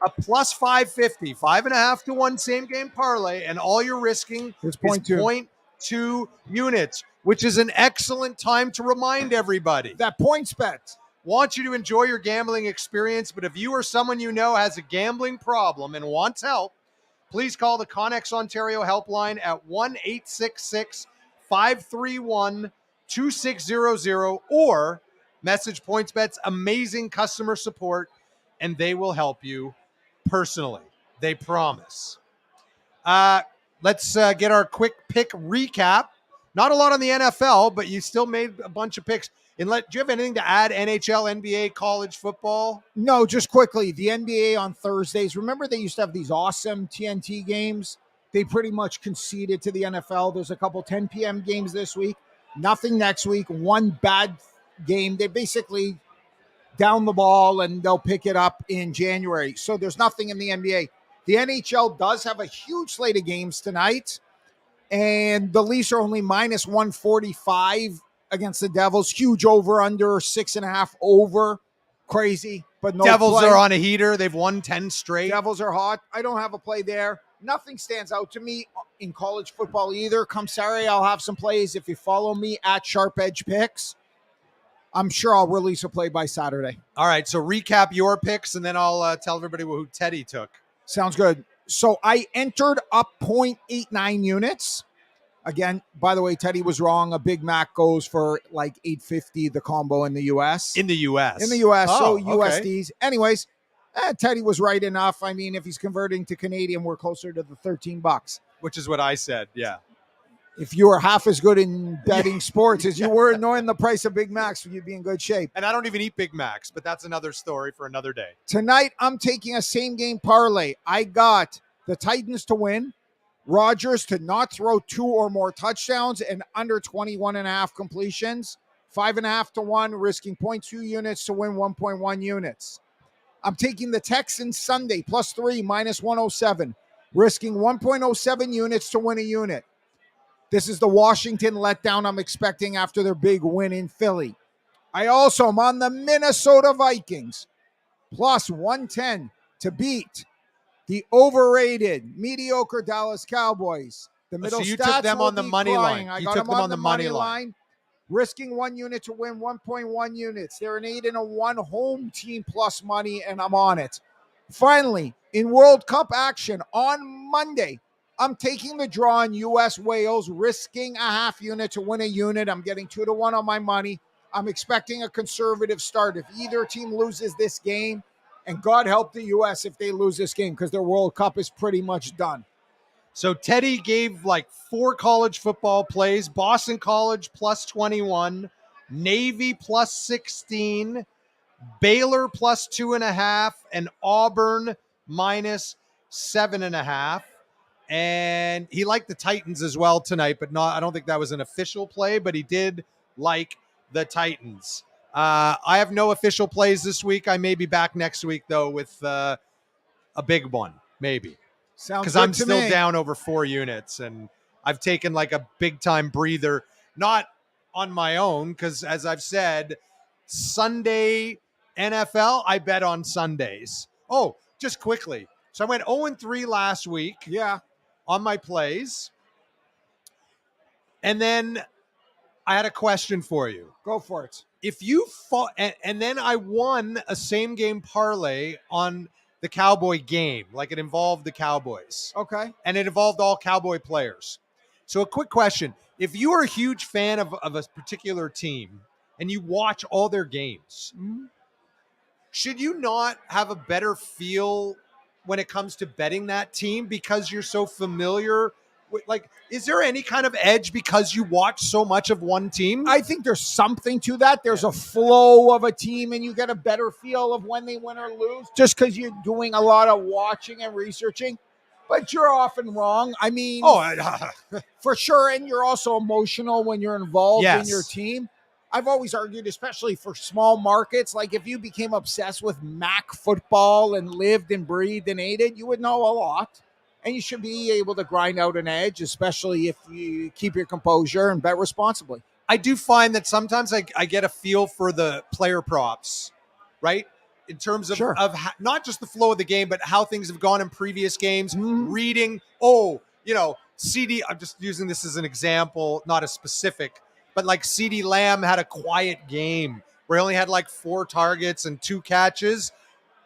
a plus 550, 5.5 to 1 same game parlay, and all you're risking It's is 0.2. 0.2 units, which is an excellent time to remind everybody. That PointsBet. Want you to enjoy your gambling experience, but if you or someone you know has a gambling problem and wants help, please call the Connex Ontario helpline at 1-866-531-2600 or message PointsBet's amazing customer support, and they will help you personally. They promise. Let's get our quick pick recap. Not a lot on the NFL, but you still made a bunch of picks. Do you have anything to add? NHL, NBA, college football? No, just quickly. The NBA on Thursdays. Remember they used to have these awesome TNT games? They pretty much conceded to the NFL. There's a couple 10 p.m. games this week. Nothing next week. One bad game. They basically down the ball and they'll pick it up in January. So there's nothing in the NBA. The NHL does have a huge slate of games tonight. And the Leafs are only minus 145 against the Devils. Huge over under 6.5 over. Crazy, but no Devils play. are on a heater. They've won 10 straight. Devils are hot. I don't have a play there. Nothing stands out to me in college football either. Come Saturday, I'll have some plays. If you follow me at Sharp Edge Picks, I'm sure I'll release a play by Saturday. All right, so recap your picks, and then I'll tell everybody who Teddy took. Sounds good. So I entered up 0.89 units. Again, by the way, Teddy was wrong. A Big Mac goes for like $8.50 the combo in the U.S. In the U.S. In the U.S., Oh, so USDs. Anyways, Teddy was right enough. I mean, if he's converting to Canadian, we're closer to the $13. Which is what I said, yeah. If you were half as good in betting sports as you were knowing the price of Big Macs, you'd be in good shape. And I don't even eat Big Macs, but that's another story for another day. Tonight, I'm taking a same-game parlay. I got the Titans to win, Rodgers to not throw 2 or more touchdowns and under 21.5 completions, 5.5 to 1, risking 0.2 units to win 1.1 units. I'm taking the Texans Sunday +3 minus 107, risking 1.07 units to win a unit. This is the Washington letdown I'm expecting after their big win in Philly. I also am on the Minnesota Vikings +110 to beat the overrated, mediocre Dallas Cowboys. The middle So you stats took them will on the be money crying. line. I You got took them on the money line. line, risking 1 unit to win 1.1 units. They're an 8-1 home team plus money, and I'm on it. Finally, in World Cup action on Monday, I'm taking the draw on U.S. Wales, risking a half unit to win a unit. I'm getting 2 to 1 on my money. I'm expecting a conservative start. If either team loses this game, and God help the U.S. if they lose this game because their World Cup is pretty much done. So Teddy gave like 4 college football plays. Boston College +21, Navy +16, Baylor +2.5, and Auburn -7.5. And he liked the Titans as well tonight, but I don't think that was an official play, but he did like the Titans. I have no official plays this week. I may be back next week, though, with a big one. maybe. Sounds Because good I'm to still me. down over 4 units, and I've taken like a big time breather, not on my own, because as I've said, Sunday NFL, I bet on Sundays. Oh, just quickly. So I went 0-3 last week Yeah, on my plays. And then I had a question for you. go for it. If you fought, and then I won a same game parlay on the Cowboy game, like it involved the Cowboys, Okay. and it involved all Cowboy players. So, a quick question: if you are a huge fan of a particular team and you watch all their games, should you not have a better feel when it comes to betting that team because you're so familiar with, like, is there any kind of edge because you watch so much of one team? I think there's something to that. There's a flow of a team, and you get a better feel of when they win or lose just because you're doing a lot of watching and researching. But you're often wrong. I mean, for sure. And you're also emotional when you're involved in your team. I've always argued, especially for small markets, like if you became obsessed with MAC football and lived and breathed and ate it, you would know a lot. And you should be able to grind out an edge, especially if you keep your composure and bet responsibly. I do find that sometimes I get a feel for the player props, right? In terms of, Sure. not just the flow of the game, but how things have gone in previous games, reading, CD, I'm just using this as an example, not a specific, but like CD Lamb had a quiet game where he only had like 4 targets and 2 catches.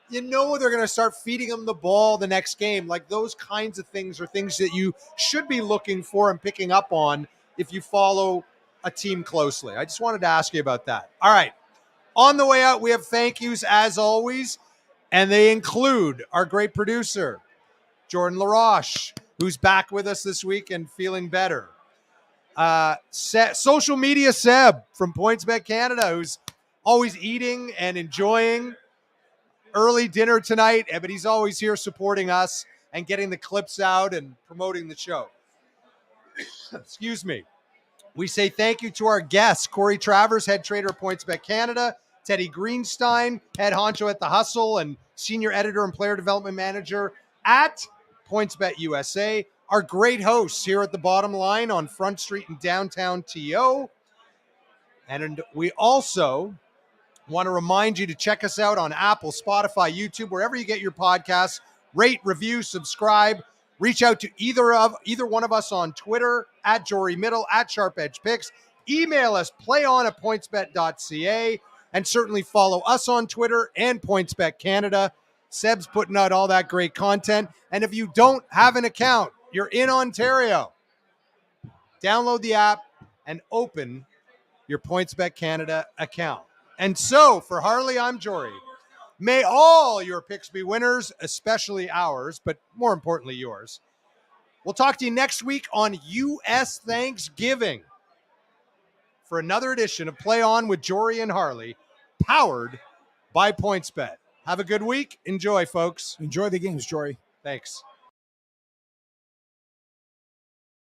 You know they're going to start feeding him the ball the next game. Like those kinds of things are things that you should be looking for and picking up on if you follow a team closely. I just wanted to ask you about that. All right. On the way out, we have thank yous as always, and they include our great producer, Jordan LaRoche, who's back with us this week and feeling better. Social media Seb from PointsBet Canada, who's always eating and enjoying early dinner tonight, but he's always here supporting us and getting the clips out and promoting the show. Excuse me. We say thank you to our guests, Corey Travers, head trader at PointsBet Canada, Teddy Greenstein, head honcho at The Hustle and senior editor and player development manager at PointsBet USA, our great hosts here at the Bottom Line on Front Street in downtown TO. And we also want to remind you to check us out on Apple, Spotify, YouTube, wherever you get your podcasts. Rate, review, subscribe. Reach out to either one of us on Twitter, at Jorey Middle, at Sharp Edge Picks. Email us, playon@pointsbet.ca, and certainly follow us on Twitter and PointsBet Canada. Seb's putting out all that great content. And if you don't have an account, you're in Ontario, download the app and open your PointsBet Canada account. And so, for Harley, I'm Jorey. May all your picks be winners, especially ours, but more importantly, yours. We'll talk to you next week on U.S. Thanksgiving for another edition of Play On with Jorey and Harley, powered by PointsBet. Have a good week. Enjoy, folks. Enjoy the games, Jorey. Thanks.